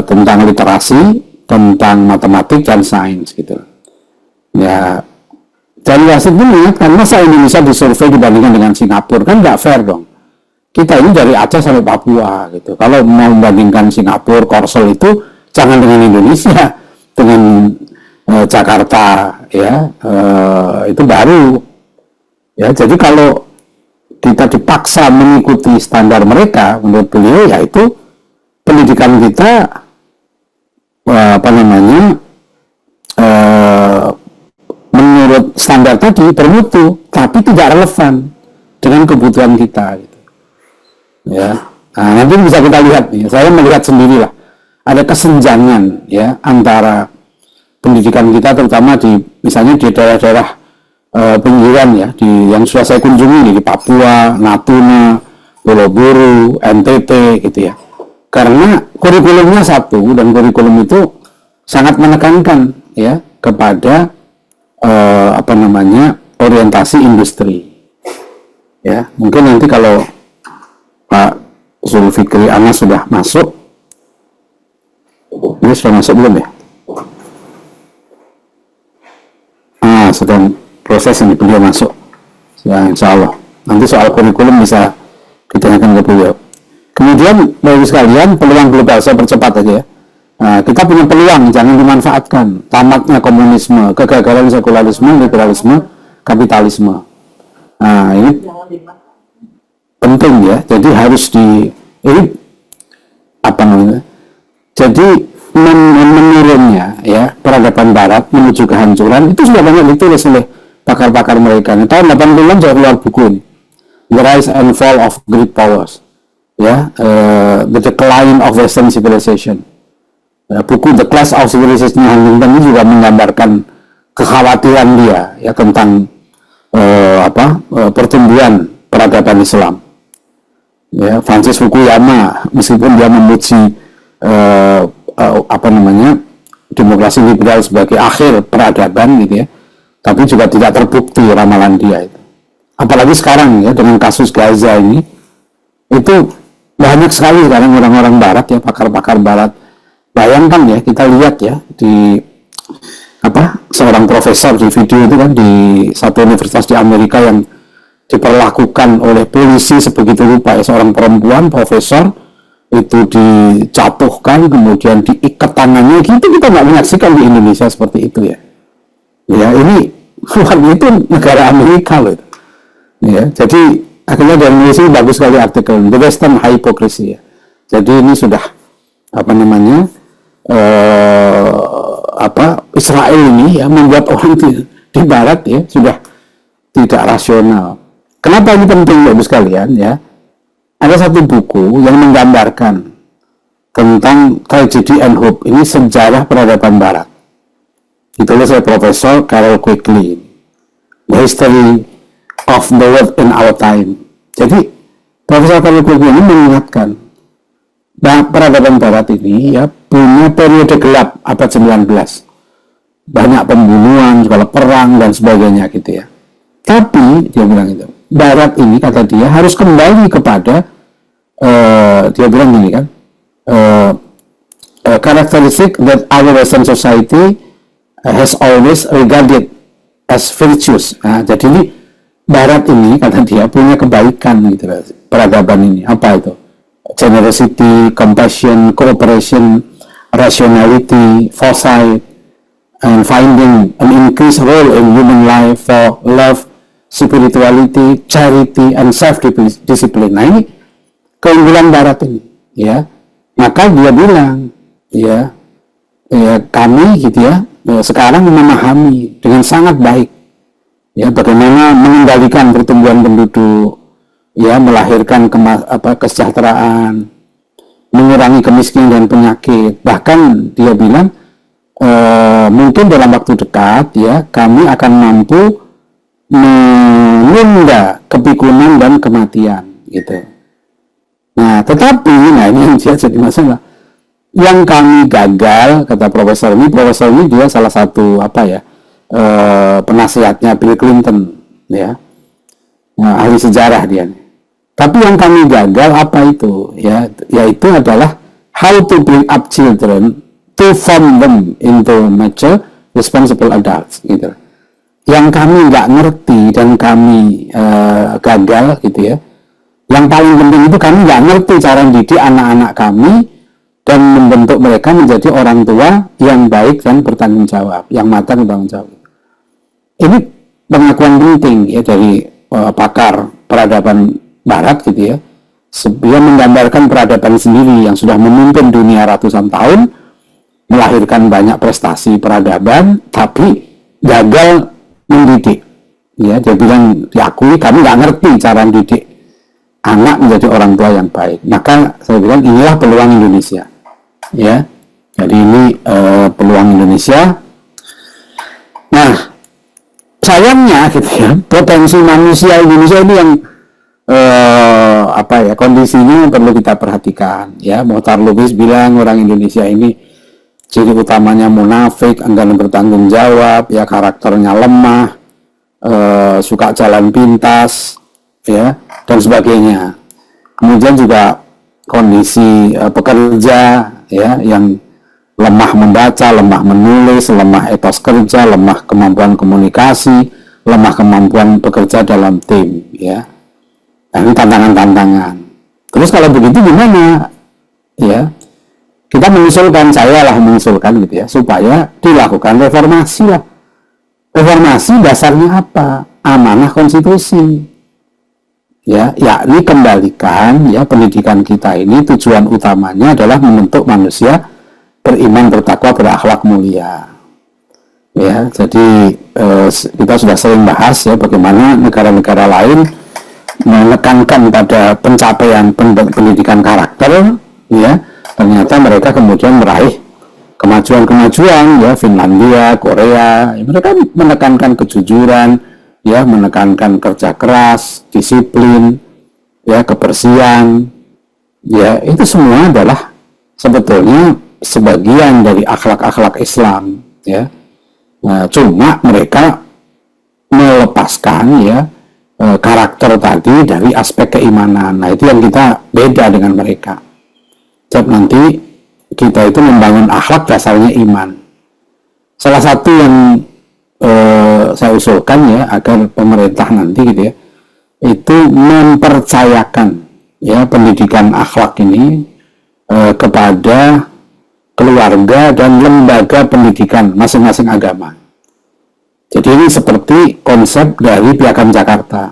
tentang literasi, tentang matematik dan sains gitu ya. Dan Rashid itu mengingatkan, masa Indonesia disurvei dibandingkan dengan Singapura, kan nggak fair dong. Kita ini dari Aceh sampai Papua gitu. Kalau mau membandingkan Singapura, Korsel itu jangan dengan Indonesia, dengan Jakarta ya, itu baru. Ya, jadi kalau kita dipaksa mengikuti standar mereka, menurut beliau ya itu pendidikan kita apa namanya, menurut standar tadi bermutu, tapi tidak relevan dengan kebutuhan kita gitu. Ya, nah, nanti bisa kita lihat nih. Saya melihat sendirilah ada kesenjangan ya antara pendidikan kita, terutama di misalnya di daerah-daerah pinggiran ya, di yang sudah saya kunjungi di Papua, Natuna, Pulau Buru, NTT gitu ya. Karena kurikulumnya satu, dan kurikulum itu sangat menekankan ya kepada apa namanya, orientasi industri. Ya, mungkin nanti kalau Pak Zulfikri Anas sudah masuk. Ini sudah masuk belum ya? Sedang proses ini, beliau masuk. Ya, insya Allah. Nanti soal kurikulum bisa ditanyakan ke beliau. Kemudian, Bapak sekalian, peluang global, saya percepat aja ya. Kita punya peluang, jangan dimanfaatkan. Tamatnya komunisme, kegagalan sekularisme, liberalisme, kapitalisme. Ini penting ya, jadi harus ini apa namanya, jadi menurunnya ya peradaban Barat menuju kehancuran itu sudah banyak ditulis oleh pakar-pakar mereka. Tahun 80-an saya keluar buku ini, The Rise and Fall of Great Powers ya, The Decline of Western Civilization. Buku The Clash of Civilization Huntington ini juga menggambarkan kekhawatiran dia ya tentang pertumbuhan peradaban Islam. Ya, Francis Fukuyama meskipun dia memuji apa namanya, demokrasi liberal sebagai akhir peradaban gitu ya, tapi juga tidak terbukti ramalan dia itu. Apalagi sekarang ya dengan kasus Gaza ini, itu banyak sekali sekarang orang-orang barat ya, pakar-pakar barat. Bayangkan ya, kita lihat ya di seorang profesor di video itu kan di satu universitas di Amerika yang diperlakukan oleh polisi sebegitu rupa ya, seorang perempuan profesor itu dijatuhkan kemudian diikat tangannya gitu. Kita nggak menyaksikan di Indonesia seperti itu ya. Ya ini luar itu negara Amerika loh. Ya, jadi akhirnya dari Indonesia bagus sekali artikel The Western Hypocrisy ya. Jadi ini sudah Israel ini ya membuat orang di Barat ya sudah tidak rasional. Kenapa ini penting Bapak sekalian ya? Ada satu buku yang menggambarkan tentang Tragedy and Hope. Ini sejarah peradaban Barat. Ditulis oleh Profesor Carol Quigley. The History of the World in Our Time. Jadi Profesor Carol Quigley ini mengingatkan bahwa peradaban Barat ini ya punya periode gelap abad 19. Banyak pembunuhan, segala perang dan sebagainya gitu ya. Tapi dia bilang itu, Barat ini kata dia harus kembali kepada dia bilang gini kan, characteristic that our Western society has always regarded as virtues. Nah, jadi ini Barat ini kata dia punya kebaikan gitu, peradaban ini apa itu? Generosity, compassion, cooperation, rationality, foresight, and finding an increased role in human life for love, spirituality, charity, and self-discipline. Nah ini keunggulan Barat ini, ya. Maka dia bilang, ya kami gitu ya, sekarang memahami dengan sangat baik, ya bagaimana mengendalikan pertumbuhan penduduk, ya melahirkan kesejahteraan, mengurangi kemiskinan dan penyakit. Bahkan dia bilang mungkin dalam waktu dekat ya kami akan mampu menunda kepikunan dan kematian gitu. Nah tetapi ini yang jadi masalah. Yang kami gagal, kata profesor ini dia salah satu penasihatnya Bill Clinton ya. Nah, ahli sejarah dia. Tapi yang kami gagal apa itu ya, yaitu adalah how to bring up children to form them into mature responsible adults gitu. Yang kami nggak ngerti dan kami gagal gitu ya. Yang paling penting itu kami nggak ngerti cara mendidik anak-anak kami dan membentuk mereka menjadi orang tua yang baik dan bertanggung jawab, yang matang bertanggung jawab. Ini pengakuan penting ya dari pakar peradaban Barat gitu ya. Dia menggambarkan peradaban sendiri yang sudah memimpin dunia ratusan tahun, melahirkan banyak prestasi peradaban, tapi gagal mendidik. Ya, dia bilang diakui kami nggak ngerti cara mendidik anak menjadi orang tua yang baik. Maka saya bilang inilah peluang Indonesia. Ya, jadi ini peluang Indonesia. Nah, sayangnya gitu ya, potensi manusia Indonesia ini yang kondisinya perlu kita perhatikan ya. Mohtar Lubis bilang orang Indonesia ini ciri utamanya munafik, enggan bertanggung jawab ya, karakternya lemah, suka jalan pintas ya dan sebagainya. Kemudian juga kondisi pekerja ya yang lemah membaca, lemah menulis, lemah etos kerja, lemah kemampuan komunikasi, lemah kemampuan bekerja dalam tim ya. Nah, ini tantangan-tantangan. Terus kalau begitu gimana? Ya, kita saya mengusulkan gitu ya, supaya dilakukan reformasi lah. Reformasi dasarnya apa? Amanah konstitusi. Ya, yakni kembalikan ya pendidikan kita ini tujuan utamanya adalah membentuk manusia beriman, bertakwa, berakhlak mulia. Ya, jadi kita sudah sering bahas ya bagaimana negara-negara lain menekankan pada pencapaian pendidikan karakter ya, ternyata mereka kemudian meraih kemajuan-kemajuan ya, Finlandia, Korea ya, mereka menekankan kejujuran ya, menekankan kerja keras, disiplin ya, kebersihan ya, itu semua adalah sebetulnya sebagian dari akhlak-akhlak Islam ya. Nah, cuma mereka melepaskan ya karakter tadi dari aspek keimanan. Nah, itu yang kita beda dengan mereka. Sebab nanti kita itu membangun akhlak dasarnya iman. Salah satu yang saya usulkan ya agar pemerintah nanti gitu ya, itu mempercayakan ya pendidikan akhlak ini kepada keluarga dan lembaga pendidikan masing-masing agama. Jadi ini seperti konsep dari Piagam Jakarta,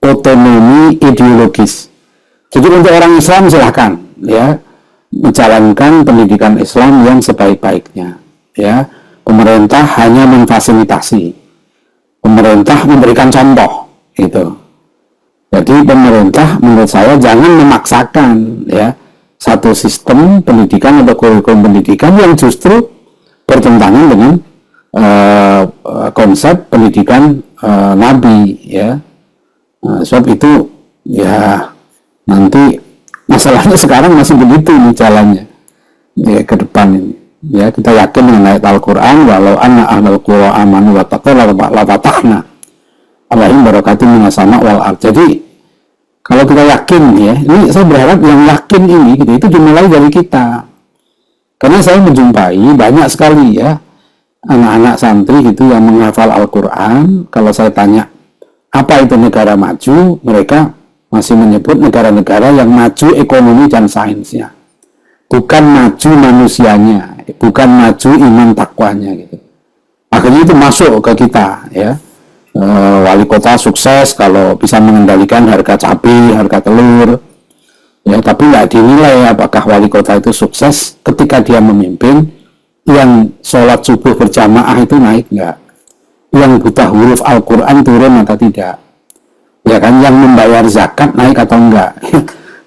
otonomi ideologis. Jadi untuk orang Islam silahkan ya menjalankan pendidikan Islam yang sebaik-baiknya. Ya, pemerintah hanya memfasilitasi, pemerintah memberikan contoh, gitu. Jadi pemerintah menurut saya jangan memaksakan ya satu sistem pendidikan atau kurikulum pendidikan yang justru bertentangan dengan konsep pendidikan Nabi ya. Sebab itu ya nanti masalahnya sekarang masih begitu nih jalannya ya ke depan ini. Ya, kita yakin dengan ayat Al-Qur'an, walau anna ahlal qura amanu wa taqaw la fatahna alaihim barakatin minas sama wal ard. Jadi kalau kita yakin ya, ini saya berharap yang yakin ini gitu, itu dimulai dari kita. Karena saya menjumpai banyak sekali ya anak-anak santri gitu yang menghafal Al-Qur'an. Kalau saya tanya apa itu negara maju, mereka masih menyebut negara-negara yang maju ekonomi dan sainsnya, bukan maju manusianya, bukan maju iman takwanya gitu. Akhirnya itu masuk ke kita ya. Wali kota sukses kalau bisa mengendalikan harga cabai, harga telur ya, tapi nggak dinilai apakah wali kota itu sukses ketika dia memimpin yang sholat subuh berjamaah itu naik nggak, yang buta huruf Al-Quran turun atau tidak ya kan, yang membayar zakat naik atau enggak.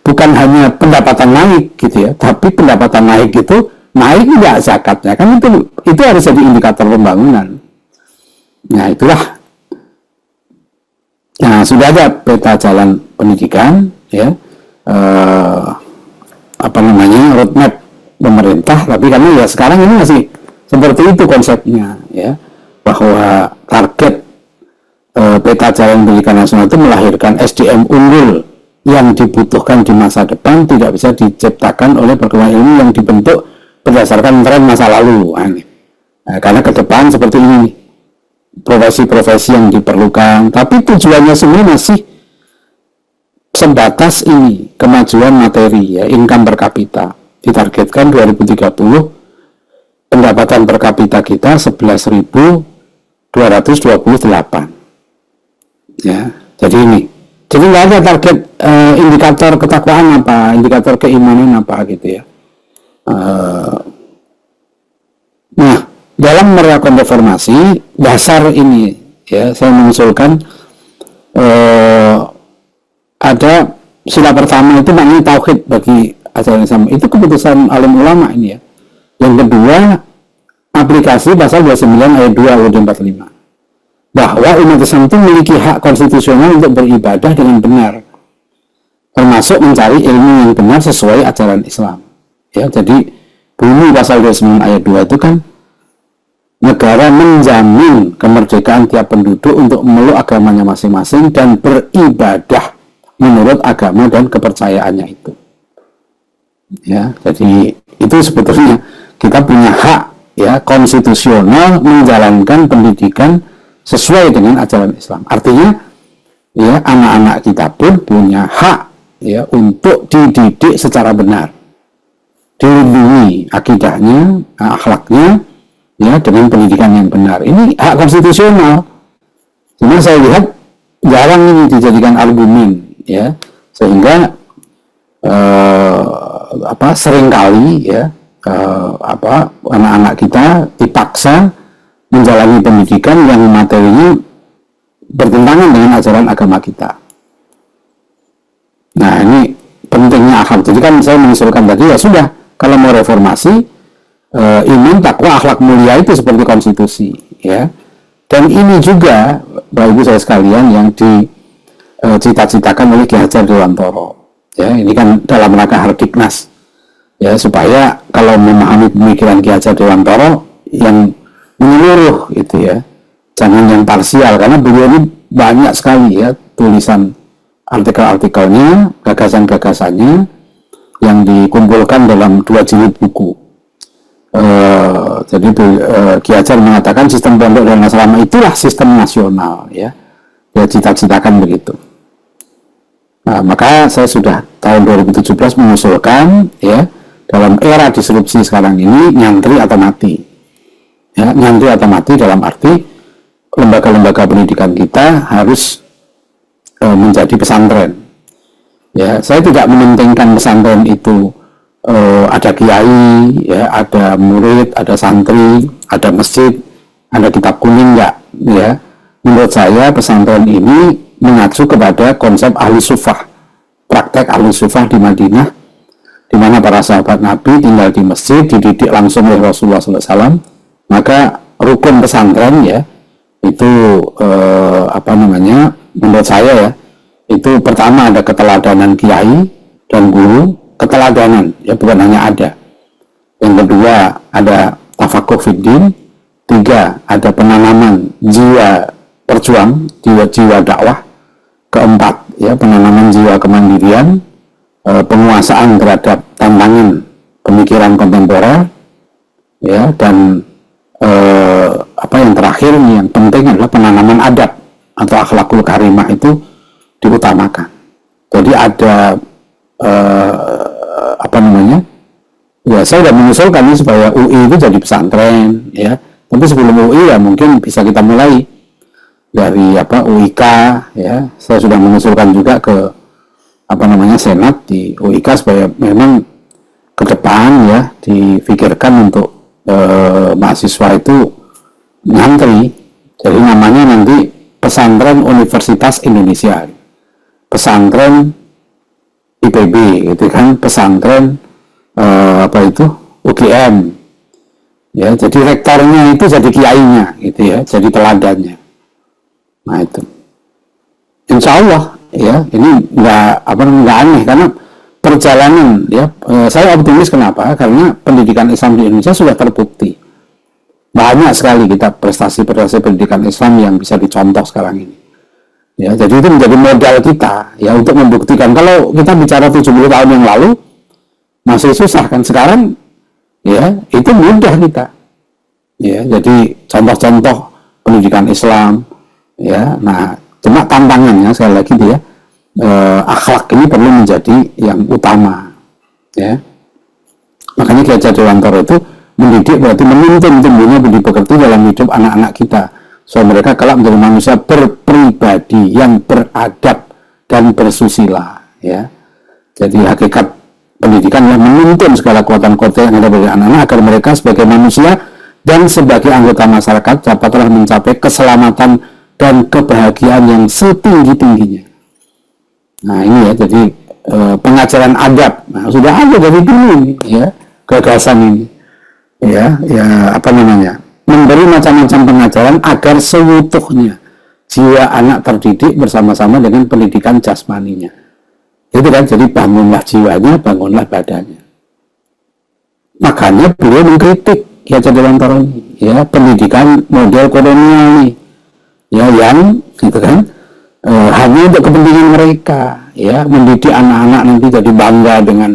Bukan hanya pendapatan naik gitu ya, tapi pendapatan naik itu naik enggak zakatnya, kan itu harus jadi indikator pembangunan. Nah itulah. Nah sudah ada peta jalan pendidikan ya, roadmap pemerintah, tapi karena ya sekarang ini masih seperti itu konsepnya ya, bahwa target peta jalan pendidikan nasional itu melahirkan SDM unggul yang dibutuhkan di masa depan, tidak bisa diciptakan oleh perkembangan ilmu yang dibentuk berdasarkan tren masa lalu. Nah, karena ke depan seperti ini profesi-profesi yang diperlukan, tapi tujuannya semua masih sebatas ini, kemajuan materi ya, income per kapita. Ditargetkan 2030 pendapatan per kapita kita 11.228 ya. Jadi ini, jadi nggak ada target indikator ketakwaan apa, indikator keimanan apa gitu ya. Nah, dalam merayakan reformasi dasar ini ya, saya mengusulkan ada sila pertama itu maknanya tauhid bagi ajaran Islam, itu keputusan alim ulama ini ya. Yang kedua, aplikasi pasal 29 ayat 2 UUD 45 bahwa umat Islam itu memiliki hak konstitusional untuk beribadah dengan benar, termasuk mencari ilmu yang benar sesuai ajaran Islam ya. Jadi bunyi pasal 29 ayat 2 itu kan negara menjamin kemerdekaan tiap penduduk untuk memeluk agamanya masing-masing dan beribadah menurut agama dan kepercayaannya itu. Ya, jadi itu sebetulnya kita punya hak ya konstitusional menjalankan pendidikan sesuai dengan ajaran Islam. Artinya ya anak-anak kita pun punya hak ya untuk dididik secara benar, dilindungi akidahnya, akhlaknya ya dengan pendidikan yang benar. Ini hak konstitusional. Cuma saya lihat jarang ini dijadikan argumen ya, sehingga seringkali ya anak-anak kita dipaksa menjalani pendidikan yang materinya bertentangan dengan ajaran agama kita. Nah ini pentingnya akhlak. Jadi kan saya mengusulkan tadi ya sudah, kalau mau reformasi iman, takwa, akhlak mulia itu seperti konstitusi ya. Dan ini juga Bapak Ibu saya sekalian yang dicita-citakan oleh Ki Hajar Dewantoro ya, ini kan dalam rangka Hardiknas ya, supaya kalau memahami pemikiran Ki Hajar Dewantoro yang menyeluruh itu ya, jangan yang parsial, karena beliau ini banyak sekali ya tulisan artikel-artikelnya, gagasan-gagasannya yang dikumpulkan dalam 2 jilid buku. Jadi Ki Hajar mengatakan sistem pondok dan asrama itulah sistem nasional, ya. Dia cita-citakan begitu. Nah, maka saya sudah tahun 2017 mengusulkan, ya, dalam era disrupsi sekarang ini, nyantri atau mati. Ya, nyantri atau mati dalam arti lembaga-lembaga pendidikan kita harus menjadi pesantren. Ya, saya tidak mementingkan pesantren itu ada kiai, ya, ada murid, ada santri, ada masjid, ada kitab kuning, enggak, ya. Menurut saya pesantren ini mengacu kepada konsep ahli sufah, praktek ahli sufah di Madinah, di mana para sahabat Nabi tinggal di masjid, dididik langsung oleh Rasulullah SAW. Maka rukun pesantren, ya, itu menurut saya, ya, itu pertama ada keteladanan kiai dan guru, keteladanan, ya, bukan hanya ada. Yang kedua ada tafakuh fiddin. 3 ada penanaman jiwa perjuang, jiwa dakwah. Keempat, ya, penanaman jiwa kemandirian, penguasaan terhadap tantangan pemikiran kontemporer, ya, dan yang terakhir yang penting adalah penanaman adab atau akhlakul karimah itu diutamakan. Jadi ada ya, saya sudah mengusulkan ini supaya UI itu jadi pesantren, ya. Tapi sebelum UI, ya, mungkin bisa kita mulai dari UIK, ya. Saya sudah mengusulkan juga ke Senat di UIK supaya memang ke depan, ya, difikirkan untuk mahasiswa itu nyantri. Jadi namanya nanti Pesantren Universitas Indonesia, pesantren IPB, gitu kan, pesantren UGM, ya. Jadi rektornya itu jadi kiainya, gitu, ya, jadi teladannya. Nah, itu insya Allah, ya, ini nggak aneh, karena perjalanan, ya, saya optimis. Kenapa? Karena pendidikan Islam di Indonesia sudah terbukti banyak sekali kita prestasi pendidikan Islam yang bisa dicontoh sekarang ini, ya. Jadi itu menjadi modal kita, ya, untuk membuktikan. Kalau kita bicara 70 tahun yang lalu masih susah, kan. Sekarang, ya, itu mudah kita, ya. Jadi contoh-contoh pendidikan Islam, ya. Nah, cuma tantangannya sekali lagi, dia akhlak ini perlu menjadi yang utama, ya. Makanya Ki Hajar Dewantara itu mendidik berarti menuntun tumbuhnya budi pekerti dalam hidup anak-anak kita, supaya mereka kelak menjadi manusia berpribadi yang beradab dan bersusila, ya. Jadi hakikat pendidikan yang menuntun segala kekuatan-kekuatan yang ada pada anak-anak agar mereka sebagai manusia dan sebagai anggota masyarakat dapatlah mencapai keselamatan dan kebahagiaan yang setinggi-tingginya. Nah, ini, ya, jadi pengajaran adab, nah, sudah ada dari dulu ini, ya, gagasan ini, ya, memberi macam-macam pengajaran agar seutuhnya jiwa anak terdidik bersama-sama dengan pendidikan jasmaninya. Itu kan, jadi bangunlah jiwanya, bangunlah badannya. Makanya beliau mengkritik Ki Hajar Dewantara, ya, pendidikan model kolonial ini, ya, yang, gitu kan, hanya untuk kepentingan mereka, ya, mendidik anak-anak nanti jadi bangga dengan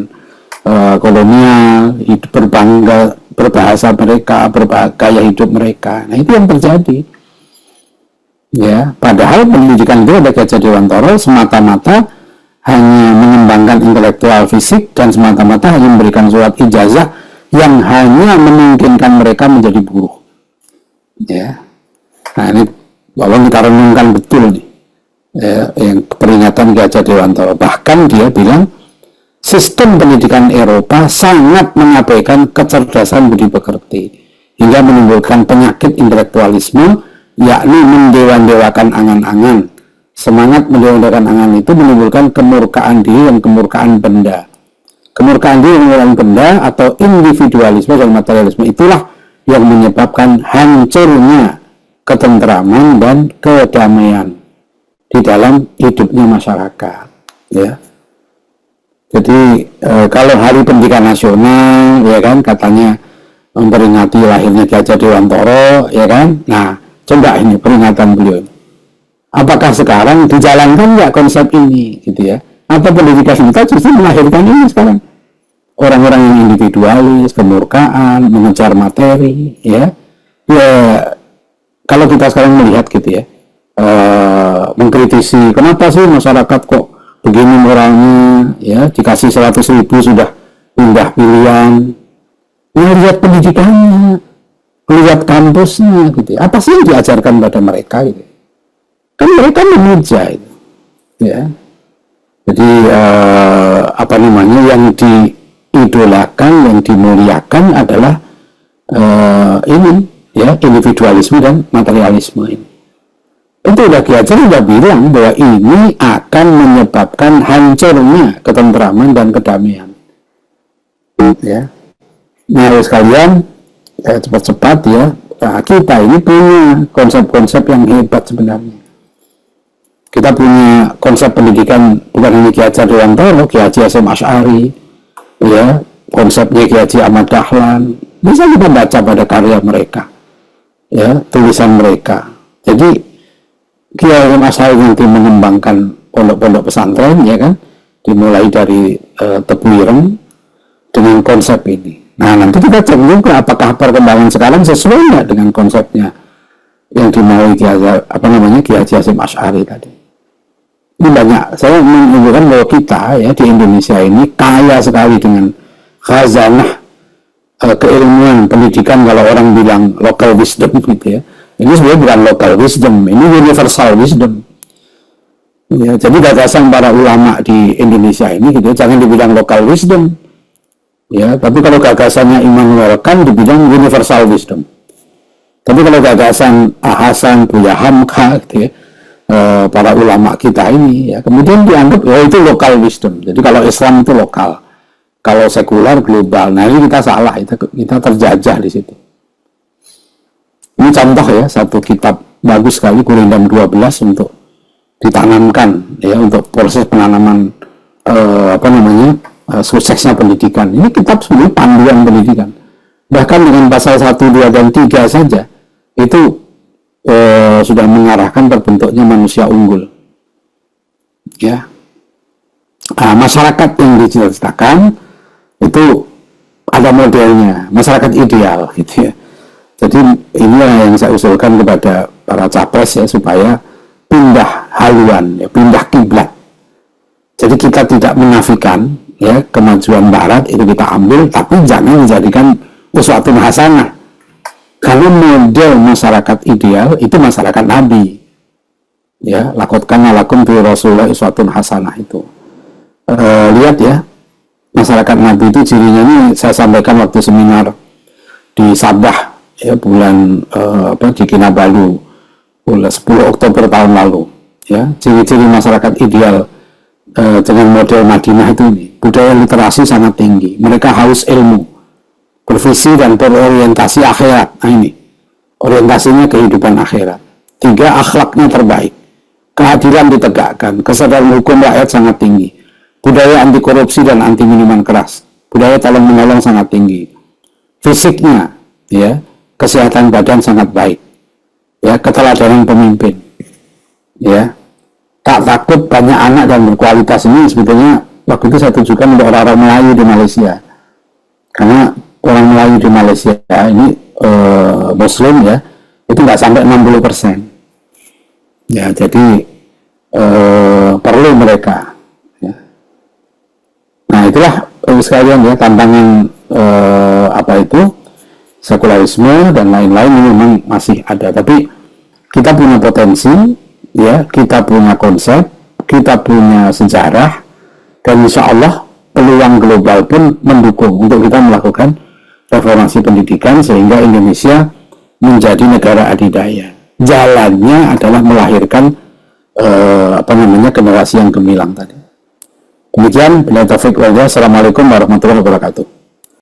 kolonial, berbangga berbahasa mereka, bergaya hidup mereka. Nah, itu yang terjadi, ya. Padahal pendidikan itu ada Ki Hajar Dewantara semata-mata hanya mengembangkan intelektual fisik dan semata-mata hanya memberikan surat ijazah yang hanya memungkinkan mereka menjadi buruh, ya. Nah, ini tolong kita renungkan betul nih, ya, yang peringatan Ki Hajar Dewantara. Bahkan dia bilang sistem pendidikan Eropa sangat mengabaikan kecerdasan budi pekerti hingga menimbulkan penyakit intelektualisme, yakni mendewa-dewakan angan-angan. Semangat mendewa-dewakan angan itu menimbulkan kemurkaan diri dan kemurkaan benda. Kemurkaan diri dan kemurkaan benda atau individualisme dan materialisme itulah yang menyebabkan hancurnya ketentraman dan kedamaian di dalam hidupnya masyarakat, ya. Jadi kalau Hari Pendidikan Nasional, ya kan, katanya memperingati lahirnya Ki Hajar Dewantara, ya kan. Nah, coba ini peringatan beliau. Apakah sekarang dijalankan nggak konsep ini, gitu ya? Atau pendidikan kita justru melahirkan ini sekarang? Orang-orang yang individualis, kemurkaan, mengejar materi, ya. Ya, kalau kita sekarang melihat gitu ya, mengkritisi, kenapa sih masyarakat kok begini moralnya, ya, dikasih 100.000 sudah pindah pilihan, melihat pendidikannya, melihat kampusnya, gitu. Apa sih yang diajarkan pada mereka, gitu? Kan mereka memuja, itu, ya. Jadi apa namanya, yang diidolakan, yang dimuliakan adalah ini, ya, individualisme dan materialisme ini. Itu udah Ki Hajar udah bilang bahwa ini akan menyebabkan hancurnya ketentraman dan kedamaian. Ya. Nah, sekalian cepat-cepat ya, kita ini punya konsep-konsep yang hebat sebenarnya. Kita punya konsep pendidikan bukan hanya Ki Hajar Dewantoro, Ki Haji Hasyim Asy'ari, ya, konsepnya Ki Haji Ahmad Dahlan. Bisa kita baca pada karya mereka, ya, tulisan mereka. Jadi Ki Hasyim Asy'ari nanti mengembangkan pondok-pondok pesantren, ya kan, dimulai dari Tebu Ireng dengan konsep ini. Nah, nanti kita cek juga apakah perkembangan sekarang sesuai nggak dengan konsepnya yang dimaui Ki Haji Hasyim Asy'ari tadi. Ini banyak, saya menunjukkan bahwa kita ya di Indonesia ini kaya sekali dengan khazanah keilmuan pendidikan. Kalau orang bilang local wisdom gitu ya, ini sebenarnya bukan local wisdom, ini universal wisdom. Ya, jadi gagasan para ulama di Indonesia ini gitu, jangan dibilang local wisdom, ya, tapi kalau gagasannya Immanuel Kant dibilang universal wisdom. Tapi kalau gagasan Hasan, Buya Hamka gitu ya, para ulama kita ini ya, kemudian dianggap oh itu local wisdom. Jadi kalau Islam itu lokal, kalau sekular global. Nah, ini kita salah, kita terjajah di situ. Ini contoh ya, satu kitab bagus sekali, Gurindam 12 untuk ditanamkan ya, untuk proses penanaman suksesnya pendidikan. Ini kitab sebenarnya panduan pendidikan. Bahkan dengan pasal 1, 2, dan 3 saja itu sudah mengarahkan terbentuknya manusia unggul. Ya. Nah, masyarakat yang diciptakan itu ada modelnya, masyarakat ideal gitu ya. Jadi inilah yang saya usulkan kepada para capres ya, supaya pindah haluan, ya, pindah kiblat. Jadi kita tidak menafikan ya kemajuan Barat itu kita ambil, tapi jangan menjadikan uswatun hasanah. Karena model masyarakat ideal itu masyarakat Nabi. Ya, laqad kana lakum fi Rasulillah uswatun hasanah itu. Lihat ya, masyarakat Nabi itu cirinya ini saya sampaikan waktu seminar di Sabah ya, bulan di Kinabalu, bulan 10 Oktober tahun lalu. Ya, ciri-ciri masyarakat ideal dengan model Madinah itu nih, budaya literasi sangat tinggi. Mereka haus ilmu, bervisi dan berorientasi akhirat. Nah ini, orientasinya kehidupan akhirat. 3, akhlaknya terbaik. Keadilan ditegakkan, kesadaran hukum rakyat sangat tinggi. Budaya anti korupsi dan anti minuman keras. Budaya tolong menolong sangat tinggi. Fisiknya, ya, kesehatan badan sangat baik. Ya, keteladanan pemimpin. Ya, tak takut banyak anak dan berkualitas. Ini sebetulnya waktu itu saya tujukan untuk orang-orang Melayu di Malaysia. Karena orang Melayu di Malaysia ini Muslim ya, itu nggak sampai 60%. Ya, jadi perlu mereka. Ya. Nah, itulah sekalian ya tantangan sekularisme dan lain-lain ini memang masih ada. Tapi kita punya potensi, ya, kita punya konsep, kita punya sejarah, dan insya Allah peluang global pun mendukung untuk kita melakukan reformasi pendidikan sehingga Indonesia menjadi negara adidaya. Jalannya adalah melahirkan generasi yang gemilang tadi. Demikian, bila taufik wal hidayah. Assalamualaikum warahmatullahi wabarakatuh.